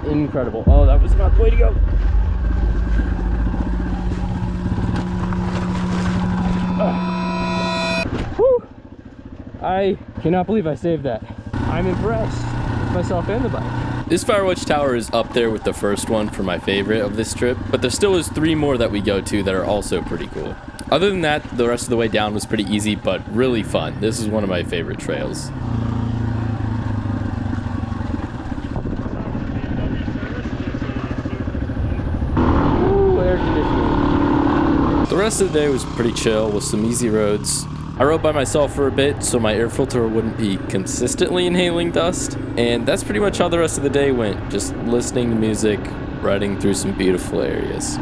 incredible. Oh, that was not the way to go. Whew. I cannot believe I saved that. I'm impressed with myself and the bike. This Firewatch Tower is up there with the first one for my favorite of this trip, but there still is 3 more that we go to that are also pretty cool. Other than that, the rest of the way down was pretty easy, but really fun. This is one of my favorite trails. The rest of the day was pretty chill with some easy roads. I rode by myself for a bit so my air filter wouldn't be consistently inhaling dust, and that's pretty much how the rest of the day went, just listening to music, riding through some beautiful areas.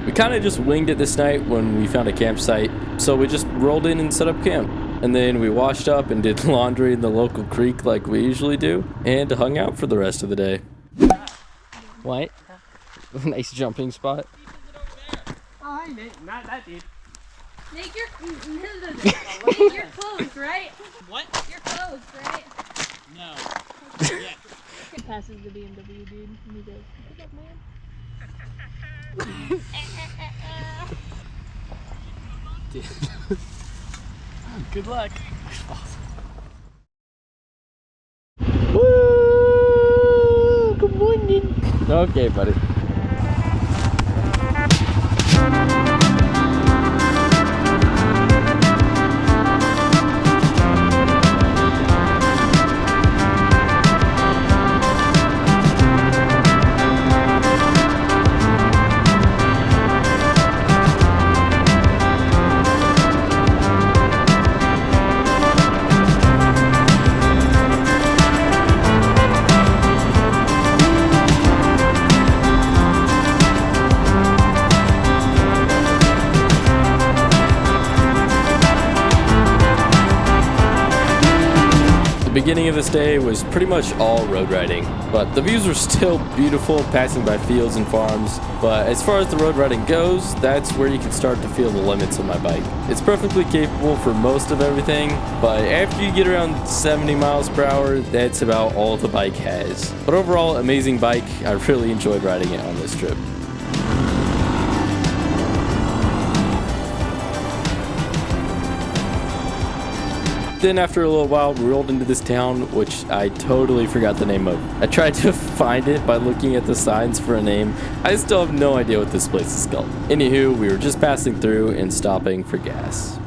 We kind of just winged it this night when we found a campsite, so we just rolled in and set up camp. And then we washed up and did laundry in the local creek like we usually do, and hung out for the rest of the day. What? Nice jumping spot. Oh, hi, Nate. Not that deep. Nate, you're closed, right? What? You're closed, right? No. Yeah. It passes the BMW dude and he goes, "Good luck, man." Good luck. Woo! Good morning. Okay, buddy. The beginning of this day was pretty much all road riding, but the views were still beautiful passing by fields and farms. But as far as the road riding goes, that's where you can start to feel the limits of my bike. It's perfectly capable for most of everything, but after you get around 70 miles per hour, that's about all the bike has. But overall, amazing bike. I really enjoyed riding it on this trip. Then after a little while, we rolled into this town, which I totally forgot the name of. I tried to find it by looking at the signs for a name. I still have no idea what this place is called. Anywho, we were just passing through and stopping for gas.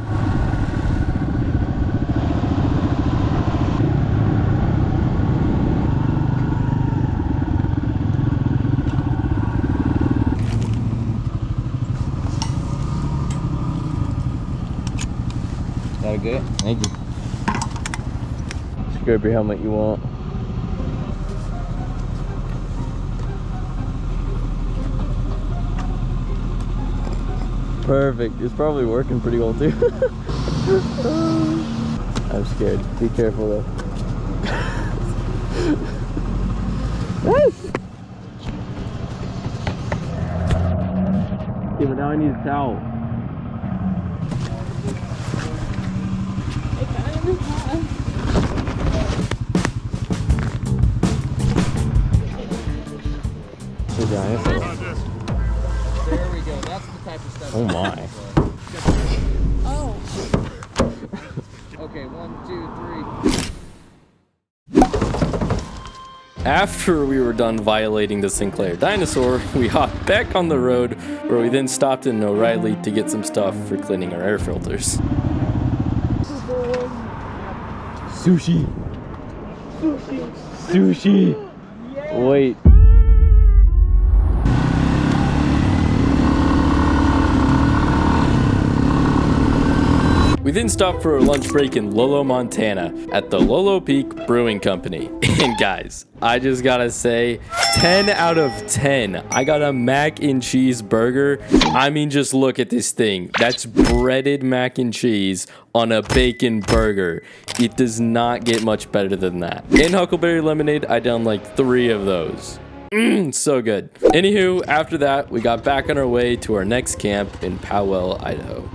That good? Thank you. Grab your helmet you want. Perfect. It's probably working pretty well too. I'm scared. Be careful though. Okay, but now I need a towel. There we go. That's the type of stuff. Oh my. Oh. Okay, 1, 2, 3. After we were done violating the Sinclair dinosaur, we hopped back on the road, where we then stopped in O'Reilly to get some stuff for cleaning our air filters. Sushi. Sushi. Wait. We then stopped for a lunch break in Lolo, Montana at the Lolo Peak Brewing Company. And guys, I just gotta say, 10 out of 10. I got a mac and cheese burger. I mean, just look at this thing. That's breaded mac and cheese on a bacon burger. It does not get much better than that. And Huckleberry Lemonade, I done like 3 of those. So good. Anywho, after that, we got back on our way to our next camp in Powell, Idaho.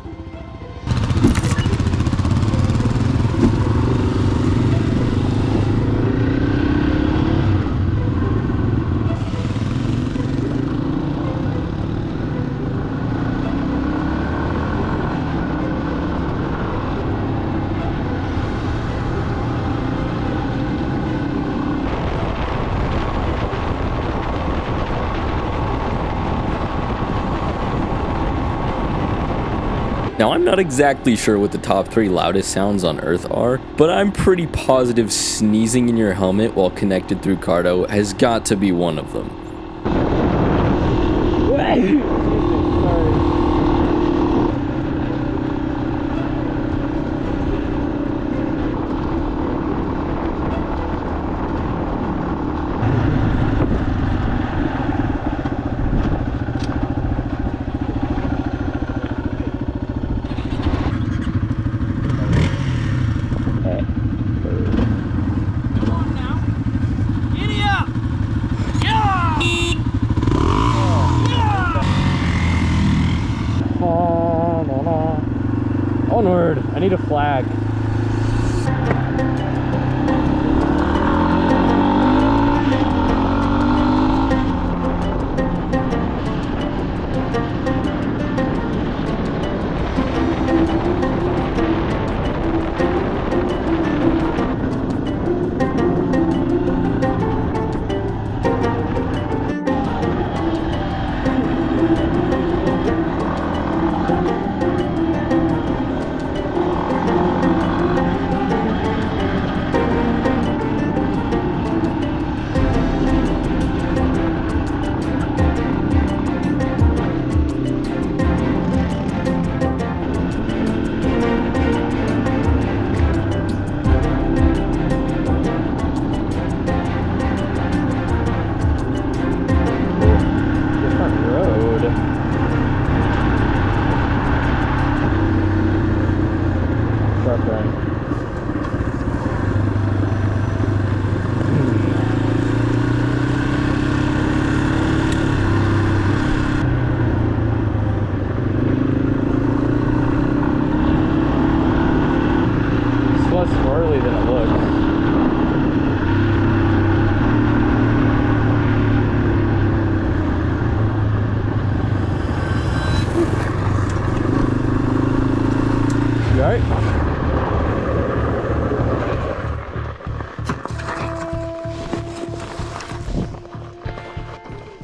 Now, I'm not exactly sure what the top 3 loudest sounds on Earth are, but I'm pretty positive sneezing in your helmet while connected through Cardo has got to be one of them. Onward! I need a flag.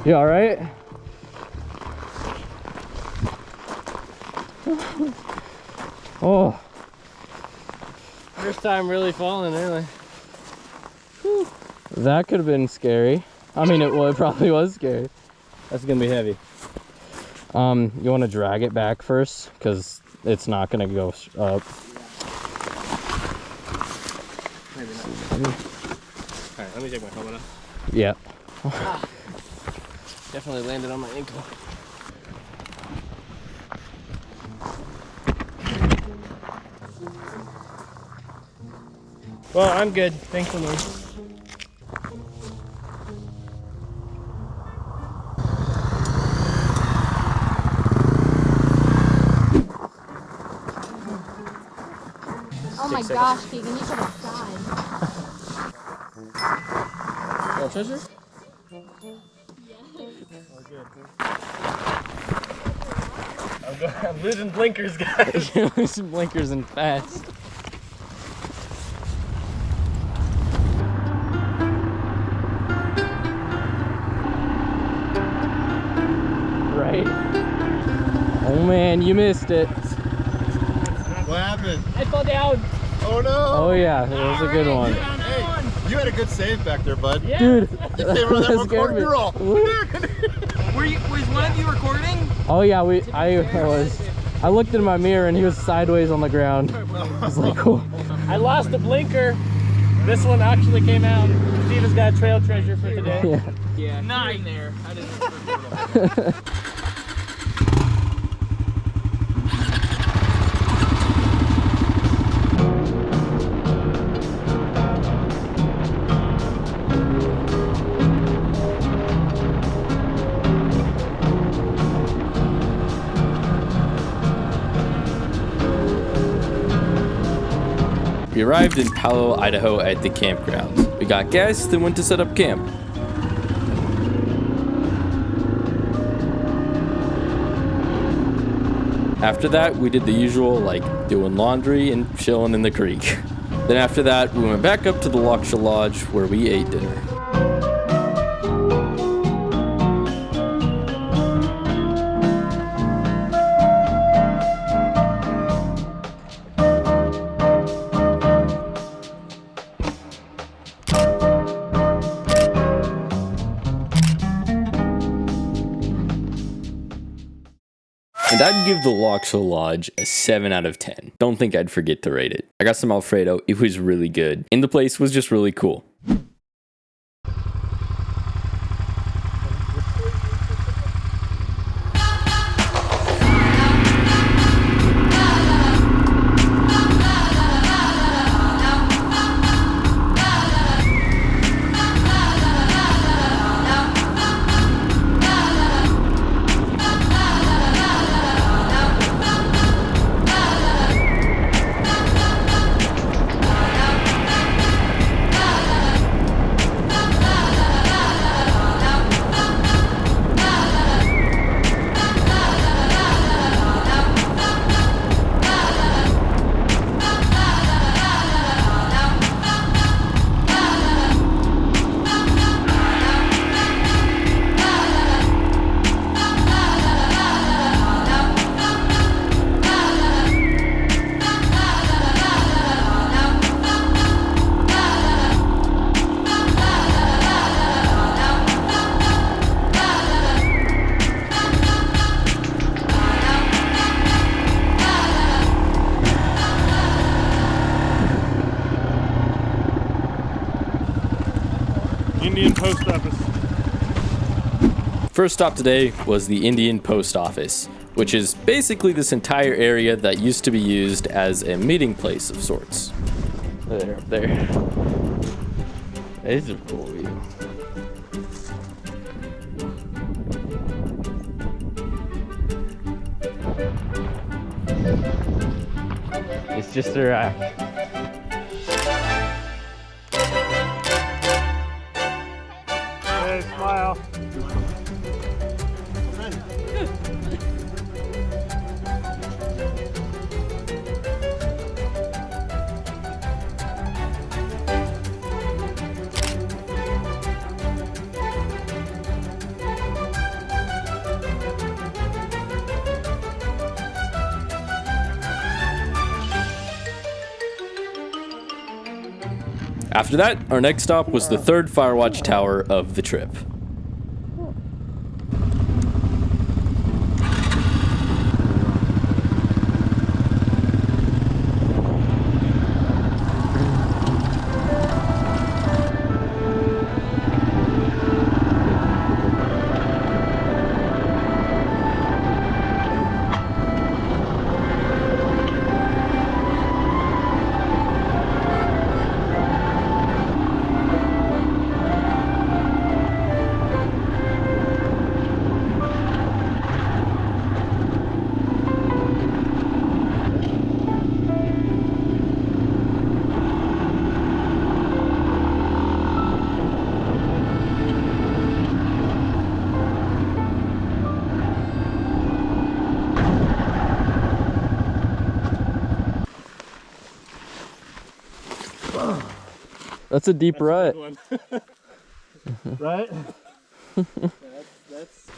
You all right? Oh. First time really falling, really. Whew. That could have been scary. I mean, it probably was scary. That's gonna be heavy. You want to drag it back first, because it's not gonna go up. Maybe not. All right, let me take my helmet off. Yeah. Definitely landed on my ankle. Well, I'm good. Thanks for me. Oh my gosh, Keegan, you could have died. Oh, treasure? I'm losing blinkers, guys. You're losing blinkers and fast. man, you missed it. What happened? I fell down. Oh no! Oh yeah, that was a good one. Hey, you had a good save back there, bud. Yeah. Dude, You came around that one scared corner, me. you're all. Was one of you recording? Oh yeah, I was. I looked in my mirror and he was sideways on the ground. I was like, oh. I lost the blinker. This one actually came out. Steve has got a trail treasure for today. Yeah. Yeah, not in there. I didn't record them. We arrived in Palo, Idaho at the campground. We got gas, then went to set up camp. After that, we did the usual, like doing laundry and chilling in the creek. Then after that, we went back up to the Loksha Lodge where we ate dinner. And I'd give the Loksha Lodge a 7 out of 10. Don't think I'd forget to rate it. I got some Alfredo, it was really good. And the place was just really cool. Indian Post Office. First stop today was the Indian Post Office, which is basically this entire area that used to be used as a meeting place of sorts. There, up there. That is a cool view. It's just a rack. Hey, smile. After that, our next stop was the third Firewatch tower of the trip. That's a deep rut. Right? that's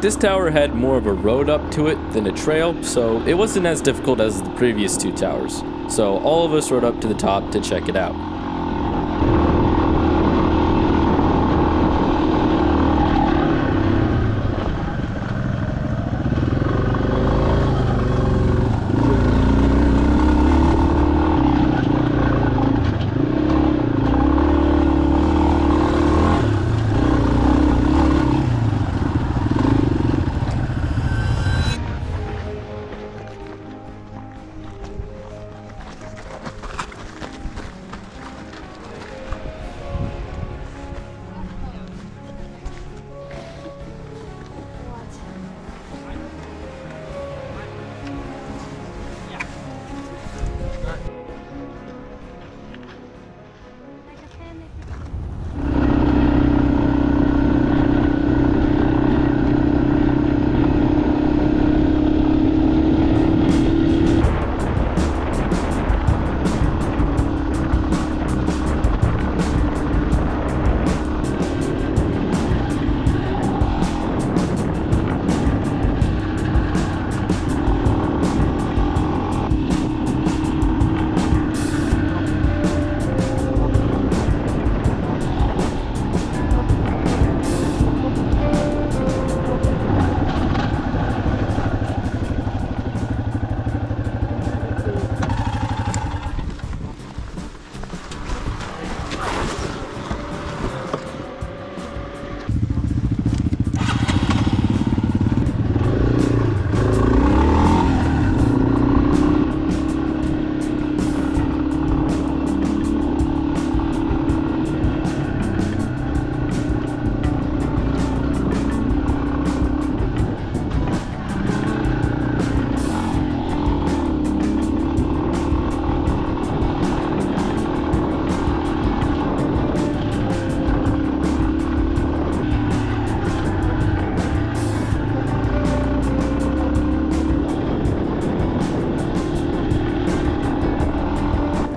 This tower had more of a road up to it than a trail, so it wasn't as difficult as the previous 2 towers. So all of us rode up to the top to check it out.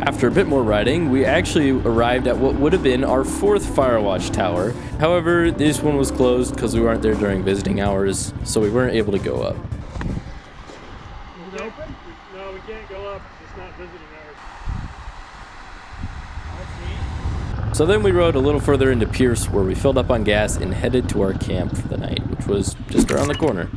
After a bit more riding, we actually arrived at what would have been our 4th Firewatch tower. However, this one was closed because we weren't there during visiting hours, so we weren't able to go up. Is it open? No, we can't go up. It's not visiting hours. So then we rode a little further into Pierce, where we filled up on gas and headed to our camp for the night, which was just around the corner.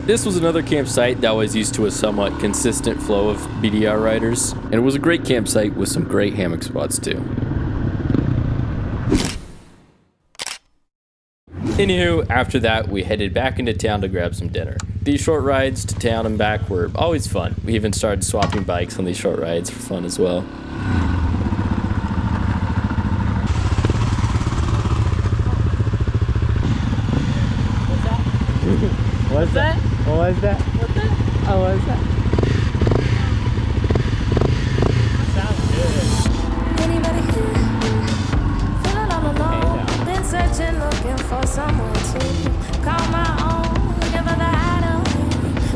This was another campsite that was used to a somewhat consistent flow of BDR riders, and it was a great campsite with some great hammock spots too. Anywho, after that, we headed back into town to grab some dinner. These short rides to town and back were always fun. We even started swapping bikes on these short rides for fun as well. What's that? What was that? What's that? Oh, what was that? Sounds good. Anybody here? Feeling all alone. Been searching, looking for someone to call my own. Give her the hideaway.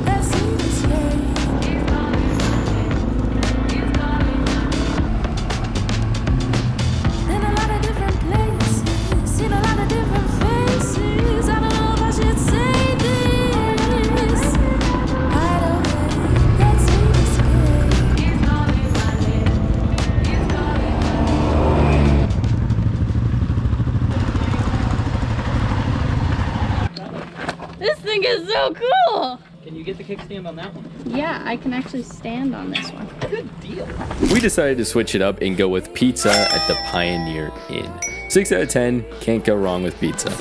Let's see this game. Been a lot of different places. Seen a lot of different faces. I don't know if I should say this. This thing is so cool! Can you get the kickstand on that one? Yeah, I can actually stand on this one. Good deal. We decided to switch it up and go with pizza at the Pioneer Inn. 6 out of 10, can't go wrong with pizza.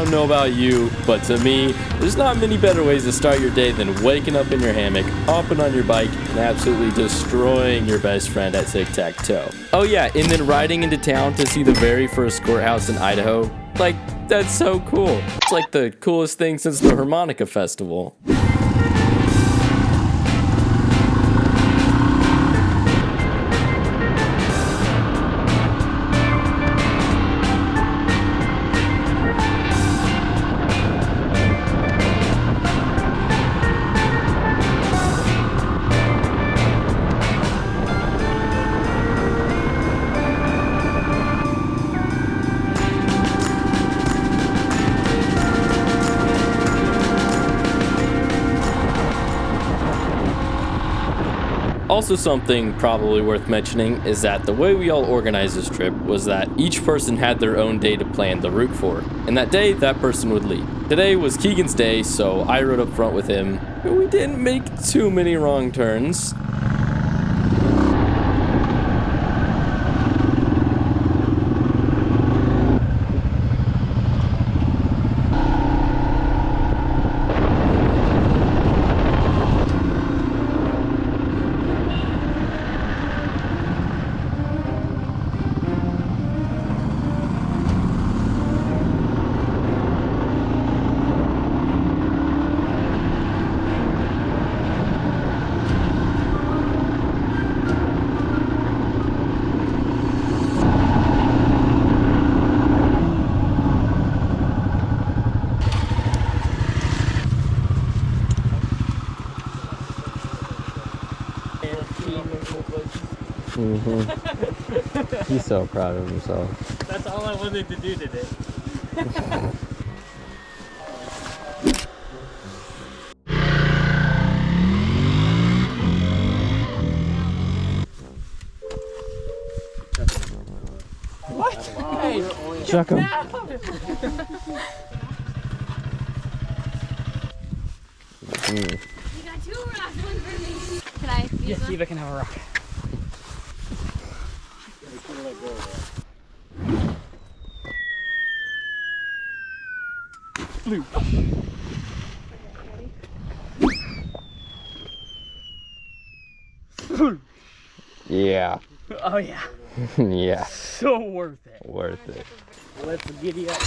don't know about you, but to me, there's not many better ways to start your day than waking up in your hammock, hopping on your bike, and absolutely destroying your best friend at tic-tac-toe. Oh yeah, and then riding into town to see the very first courthouse in Idaho. Like, that's so cool. It's like the coolest thing since the Harmonica Festival. Also, something probably worth mentioning is that the way we all organized this trip was that each person had their own day to plan the route for, and that day, that person would lead. Today was Keegan's day, so I rode up front with him. We didn't make too many wrong turns. He's so proud of himself. That's all I wanted to do today. What? Hey, Chuck him. You got 2 rocks, 1 for me. Can I use Yes, them? see if I can have a rock. Yeah. Oh yeah. Yeah. So worth it. Worth it. Let's giddy up.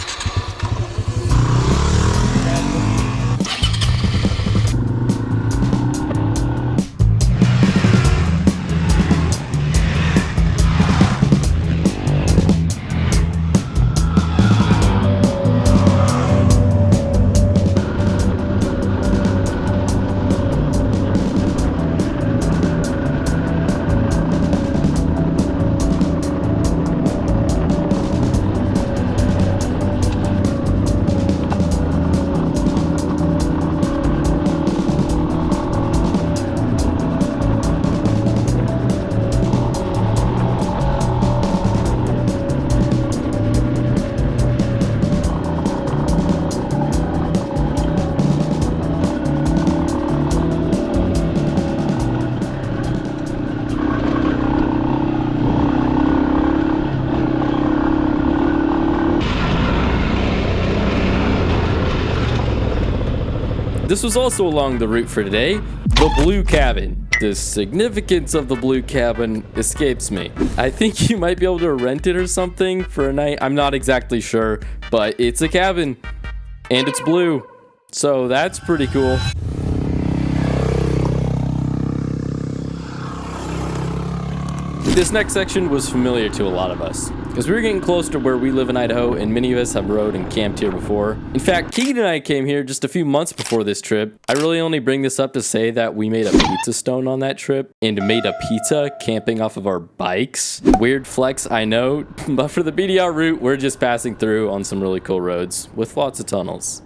This was also along the route for today, the Blue Cabin. The significance of the Blue Cabin escapes me. I think you might be able to rent it or something for a night. I'm not exactly sure, but it's a cabin and it's blue. So that's pretty cool. This next section was familiar to a lot of us, because we were getting close to where we live in Idaho, and many of us have rode and camped here before. In fact, Keegan and I came here just a few months before this trip. I really only bring this up to say that we made a pizza stone on that trip, and made a pizza camping off of our bikes. Weird flex, I know, but for the BDR route, we're just passing through on some really cool roads with lots of tunnels.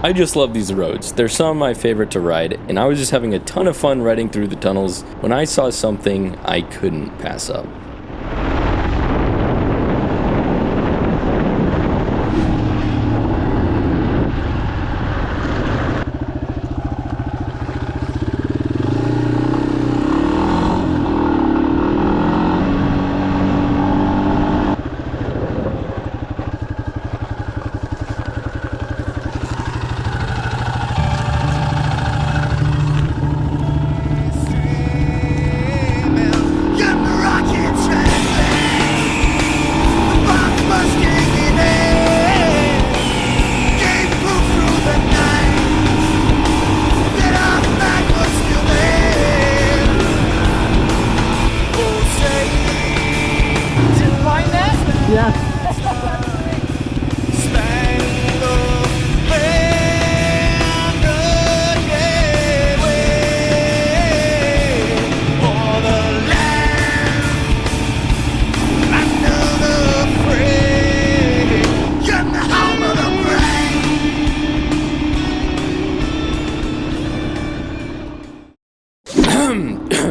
I just love these roads. They're some of my favorite to ride, and I was just having a ton of fun riding through the tunnels when I saw something I couldn't pass up.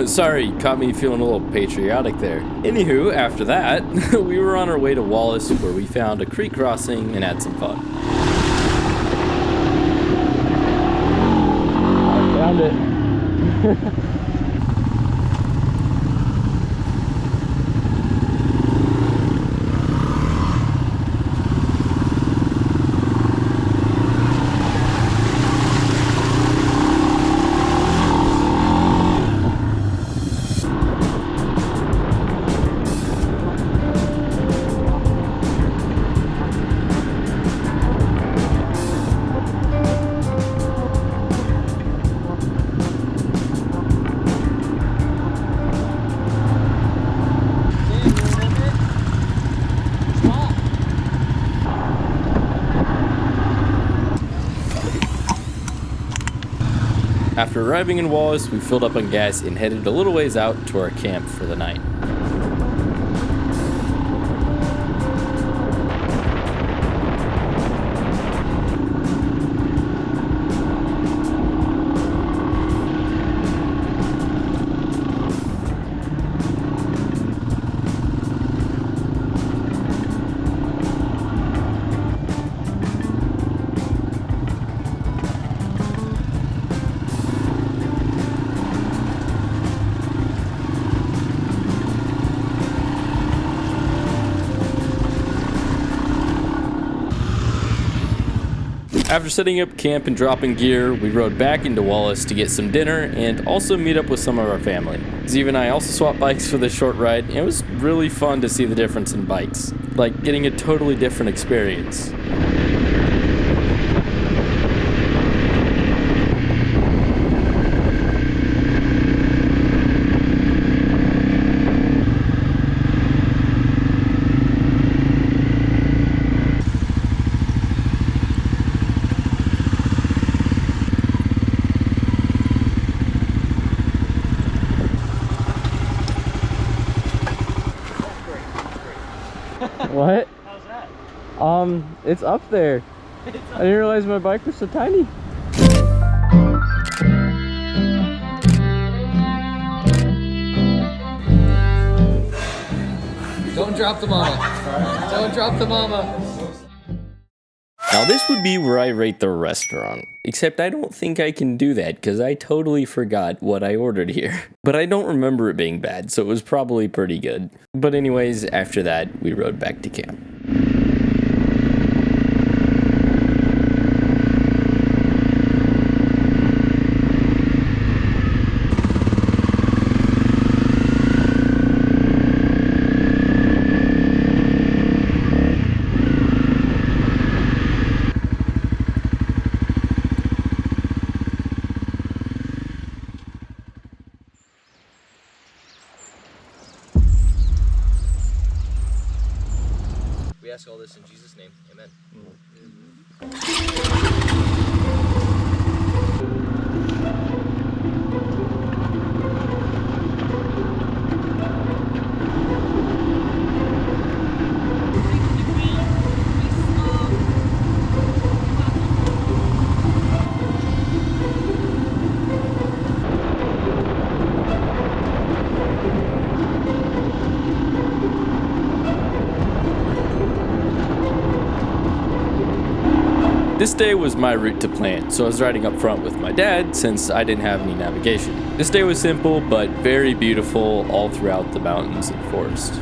Sorry, caught me feeling a little patriotic there. Anywho, after that, we were on our way to Wallace, where we found a creek crossing and had some fun. I found it. After arriving in Wallace, we filled up on gas and headed a little ways out to our camp for the night. After setting up camp and dropping gear, we rode back into Wallace to get some dinner and also meet up with some of our family. Zeev and I also swapped bikes for this short ride, and it was really fun to see the difference in bikes, like getting a totally different experience. What? How's that? It's up there. I didn't realize my bike was so tiny. Don't drop the mama. Don't drop the mama. Now this would be where I rate the restaurant, except I don't think I can do that because I totally forgot what I ordered here. But I don't remember it being bad, so it was probably pretty good. But anyways, after that, we rode back to camp. We ask all this in Jesus' name. Amen. This day was my route to plan, so I was riding up front with my dad since I didn't have any navigation. This day was simple, but very beautiful all throughout the mountains and forest.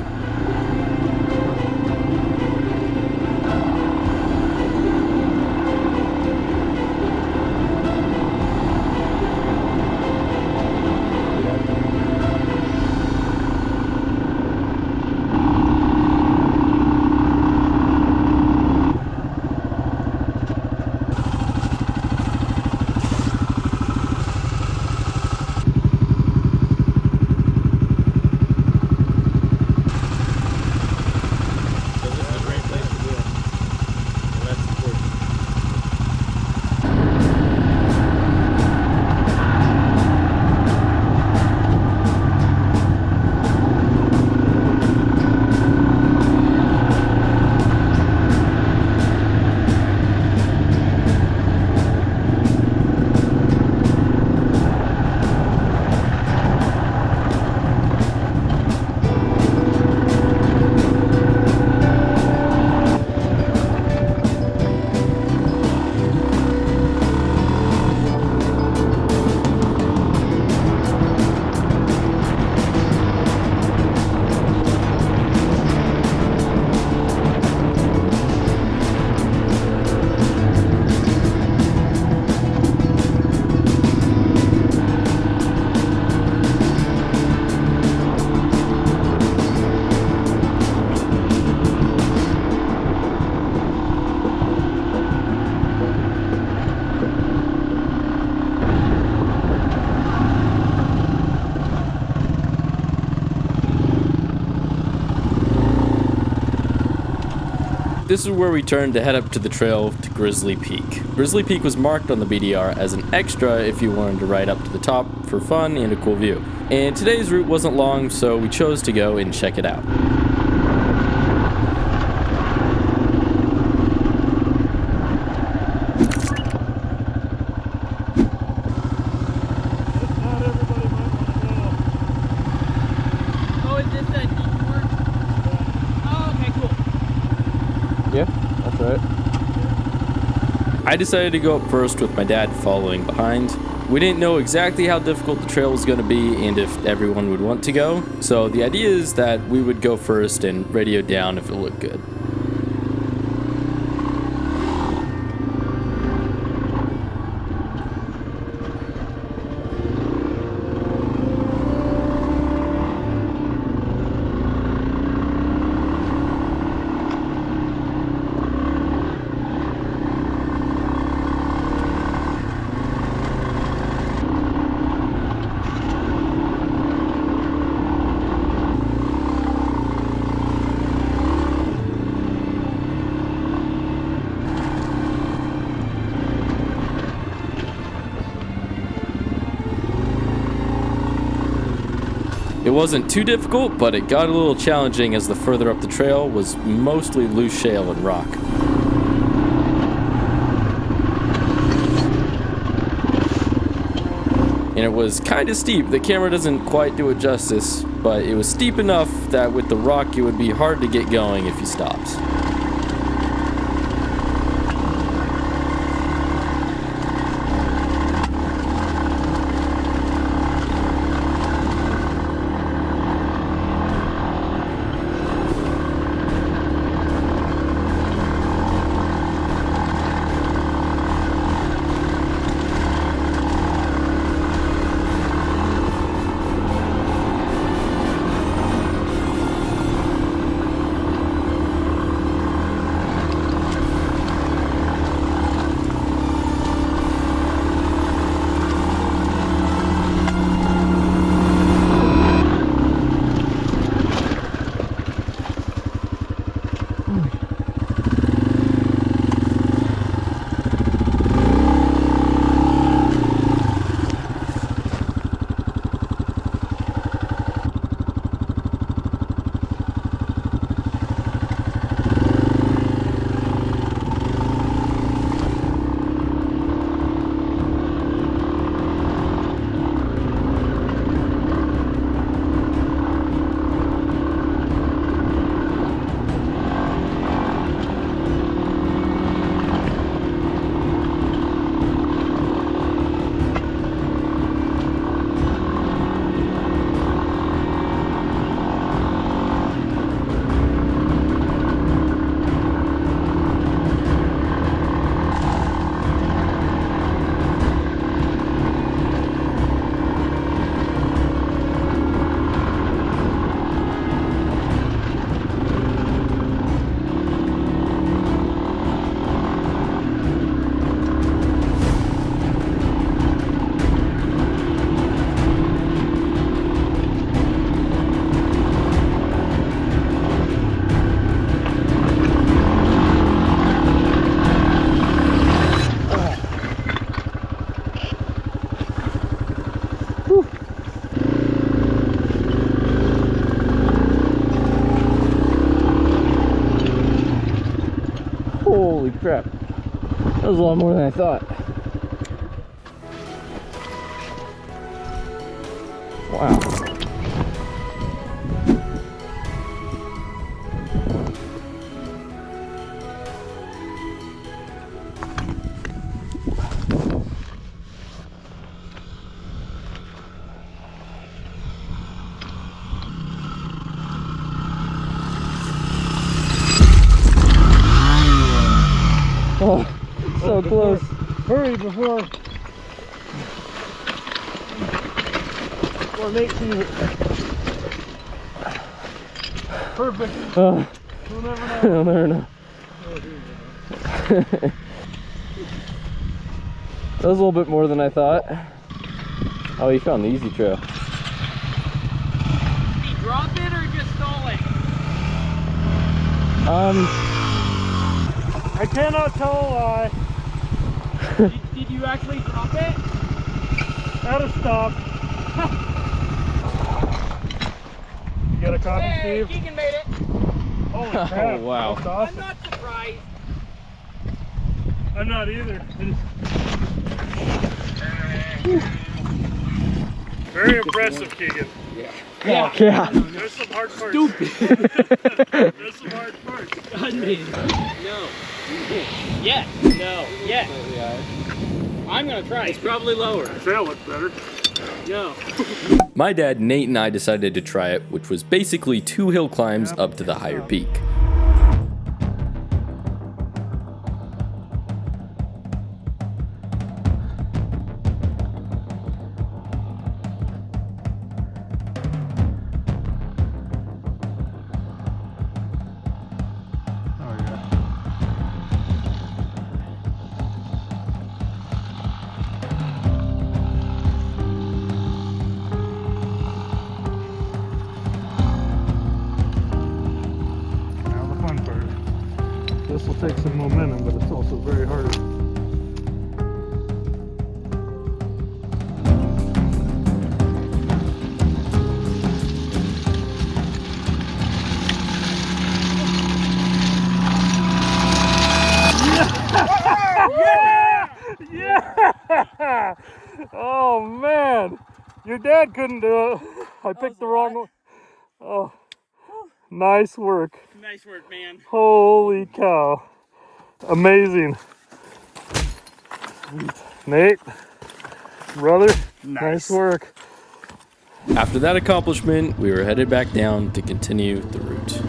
This is where we turned to head up to the trail to Grizzly Peak. Grizzly Peak was marked on the BDR as an extra if you wanted to ride up to the top for fun and a cool view. And today's route wasn't long, so we chose to go and check it out. I decided to go up first with my dad following behind. We didn't know exactly how difficult the trail was going to be and if everyone would want to go, so the idea is that we would go first and radio down if it looked good. It wasn't too difficult, but it got a little challenging as the further up the trail was mostly loose shale and rock. And it was kind of steep. The camera doesn't quite do it justice, but it was steep enough that with the rock it would be hard to get going if you stopped. Holy crap. That was a lot more than I thought. Wow. Oh, so close. Hurry before Nate sees it. Perfect. Oh, We'll never know. I'll never know. That was a little bit more than I thought. Oh, you found the easy trail. Did he drop it or just stall it? I cannot tell a lie. Did you actually drop it? At a stop. You got a copy, Hey, Steve? Keegan made it. Holy crap. Oh, wow. That's I'm awesome. not surprised. I'm not either. Very impressive, Keegan. Yeah. There's some hard parts. Stupid. There's some hard parts. I mean, no. Yes. No. Yes. I'm gonna try. It's probably lower. The trail looks better. No. My dad, Nate, and I decided to try it, which was basically 2 hill climbs up to the higher peak. Now the fun part. This will take some momentum, but it's also very hard. Yeah! Oh man, your dad couldn't do it. I picked the wrong one. Oh, nice work. Nice work, man. Holy cow. Amazing. Nate, brother, nice work. After that accomplishment, we were headed back down to continue the route.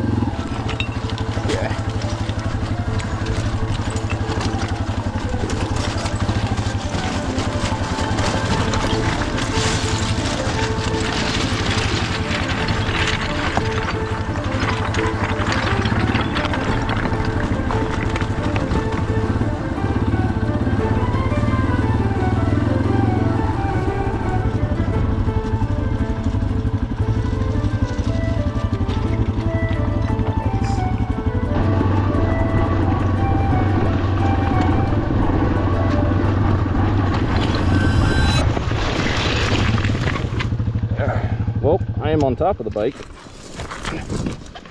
Well, I am on top of the bike.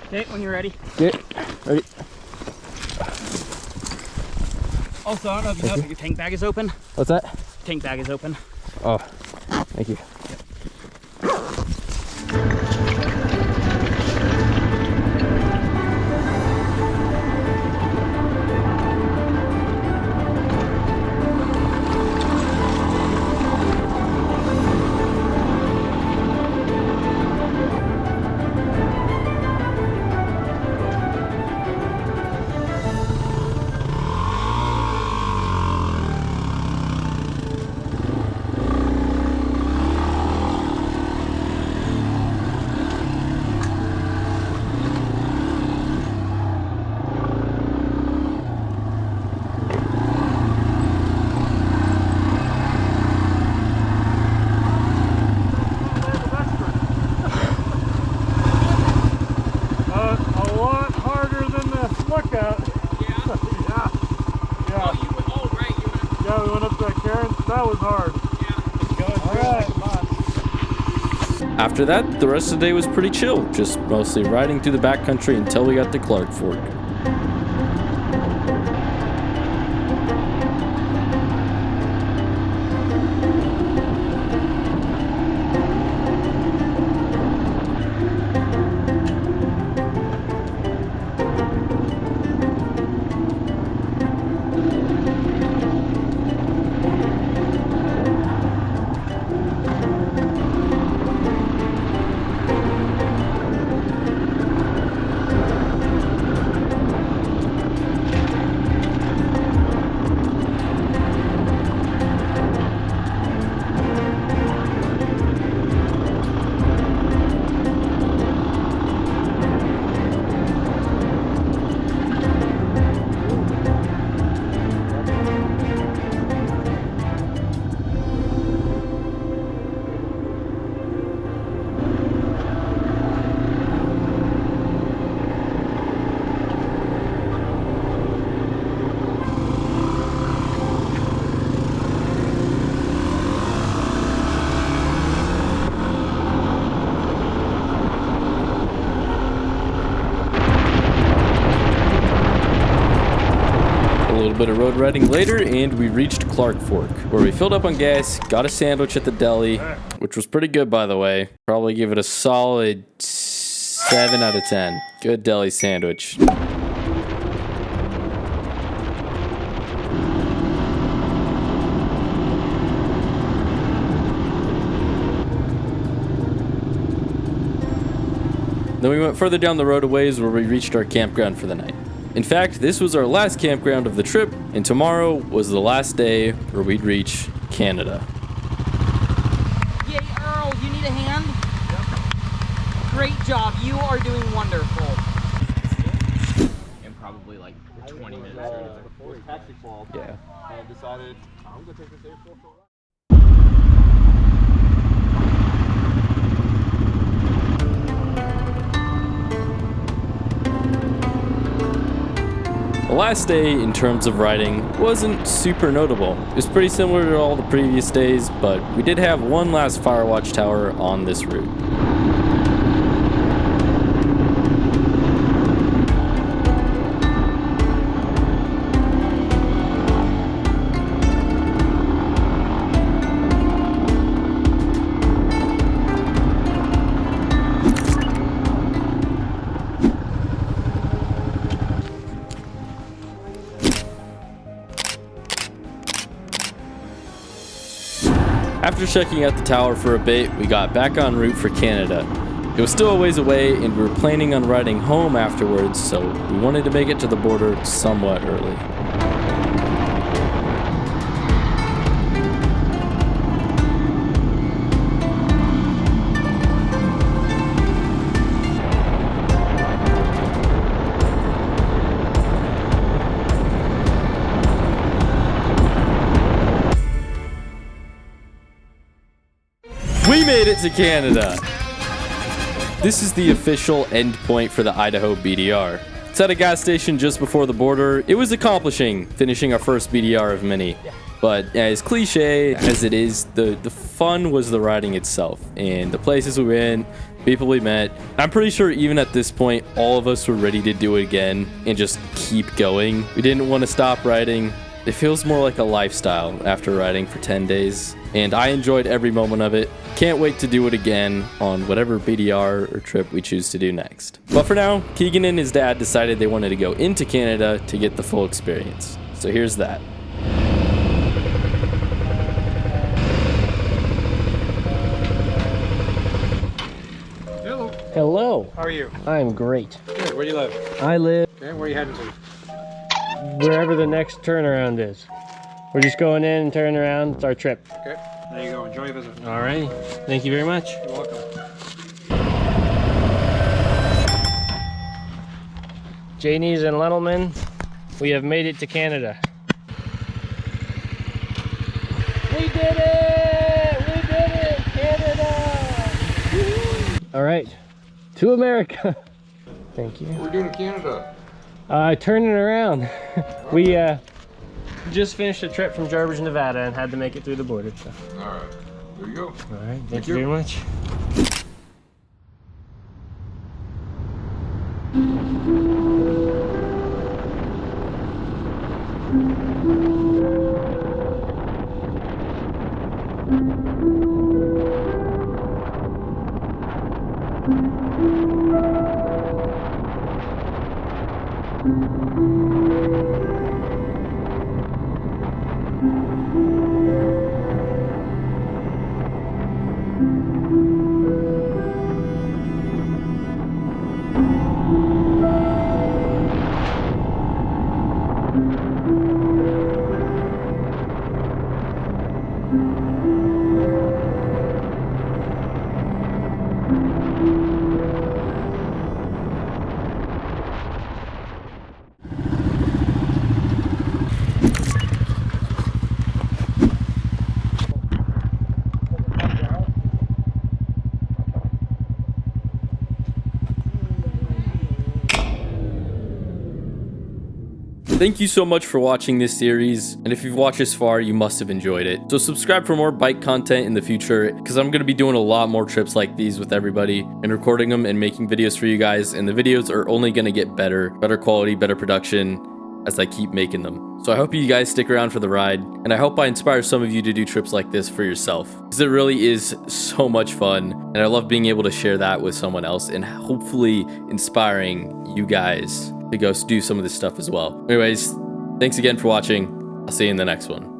Okay, when you're ready. Get ready. Also, I don't know if you know if your tank bag is open. What's that? Tank bag is open. Oh, thank you. A lot harder than the lookout. Yeah. Oh, you went. Oh, right. You went. Yeah, we went up that cairn. That was hard. Going. After that, the rest of the day was pretty chill, just mostly riding through the backcountry until we got to Clark Fork. bit of road riding later, and we reached Clark Fork, where we filled up on gas, got a sandwich at the deli, which was pretty good, by the way. Probably give it a solid 7 out of 10. Good deli sandwich. Then we went further down the road a ways where we reached our campground for the night. In fact, this was our last campground of the trip, and tomorrow was the last day where we'd reach Canada. Yay, Earl, you need a hand? Yep. Great job, you are doing wonderful. And probably like 20 minutes or Yeah. I decided I'm gonna take this airport for a ride. The last day, in terms of riding, wasn't super notable. It was pretty similar to all the previous days, but we did have one last Firewatch tower on this route. After checking out the tower for a bit, we got back en route for Canada. It was still a ways away, and we were planning on riding home afterwards, so we wanted to make it to the border somewhat early. We made it to Canada! This is the official endpoint for the Idaho BDR. It's at a gas station just before the border. It was accomplishing, finishing our first BDR of many. But as cliche as it is, the fun was the riding itself, and the places we went, people we met. I'm pretty sure even at this point, all of us were ready to do it again and just keep going. We didn't want to stop riding. It feels more like a lifestyle after riding for 10 days, and I enjoyed every moment of it. Can't wait to do it again on whatever BDR or trip we choose to do next. But for now, Keegan and his dad decided they wanted to go into Canada to get the full experience. So here's that. Hello. Hello. How are you? I'm great. Good. Where do you live? I live Okay. Where are you heading to? wherever the next turnaround is. We're just going in and turning around. It's our trip. Okay. There you go. Enjoy your visit. All right. Thank you very much. You're welcome. Janies and Lentelman, we have made it to Canada. We did it! We did it! Canada! Woo-hoo. All right. To America. Thank you. What are we doing in Canada? Turning around. We just finished a trip from Jarbidge, Nevada, and had to make it through the border. So. All right. There you go. All right. Thank you very much. Thank you so much for watching this series, and if you've watched this far, you must have enjoyed it. So subscribe for more bike content in the future, because I'm going to be doing a lot more trips like these with everybody, and recording them and making videos for you guys, and the videos are only going to get better quality, better production, as I keep making them. So I hope you guys stick around for the ride, and I hope I inspire some of you to do trips like this for yourself, because it really is so much fun, and I love being able to share that with someone else and hopefully inspiring you guys to go do some of this stuff as well. Anyways, thanks again for watching. I'll see you in the next one.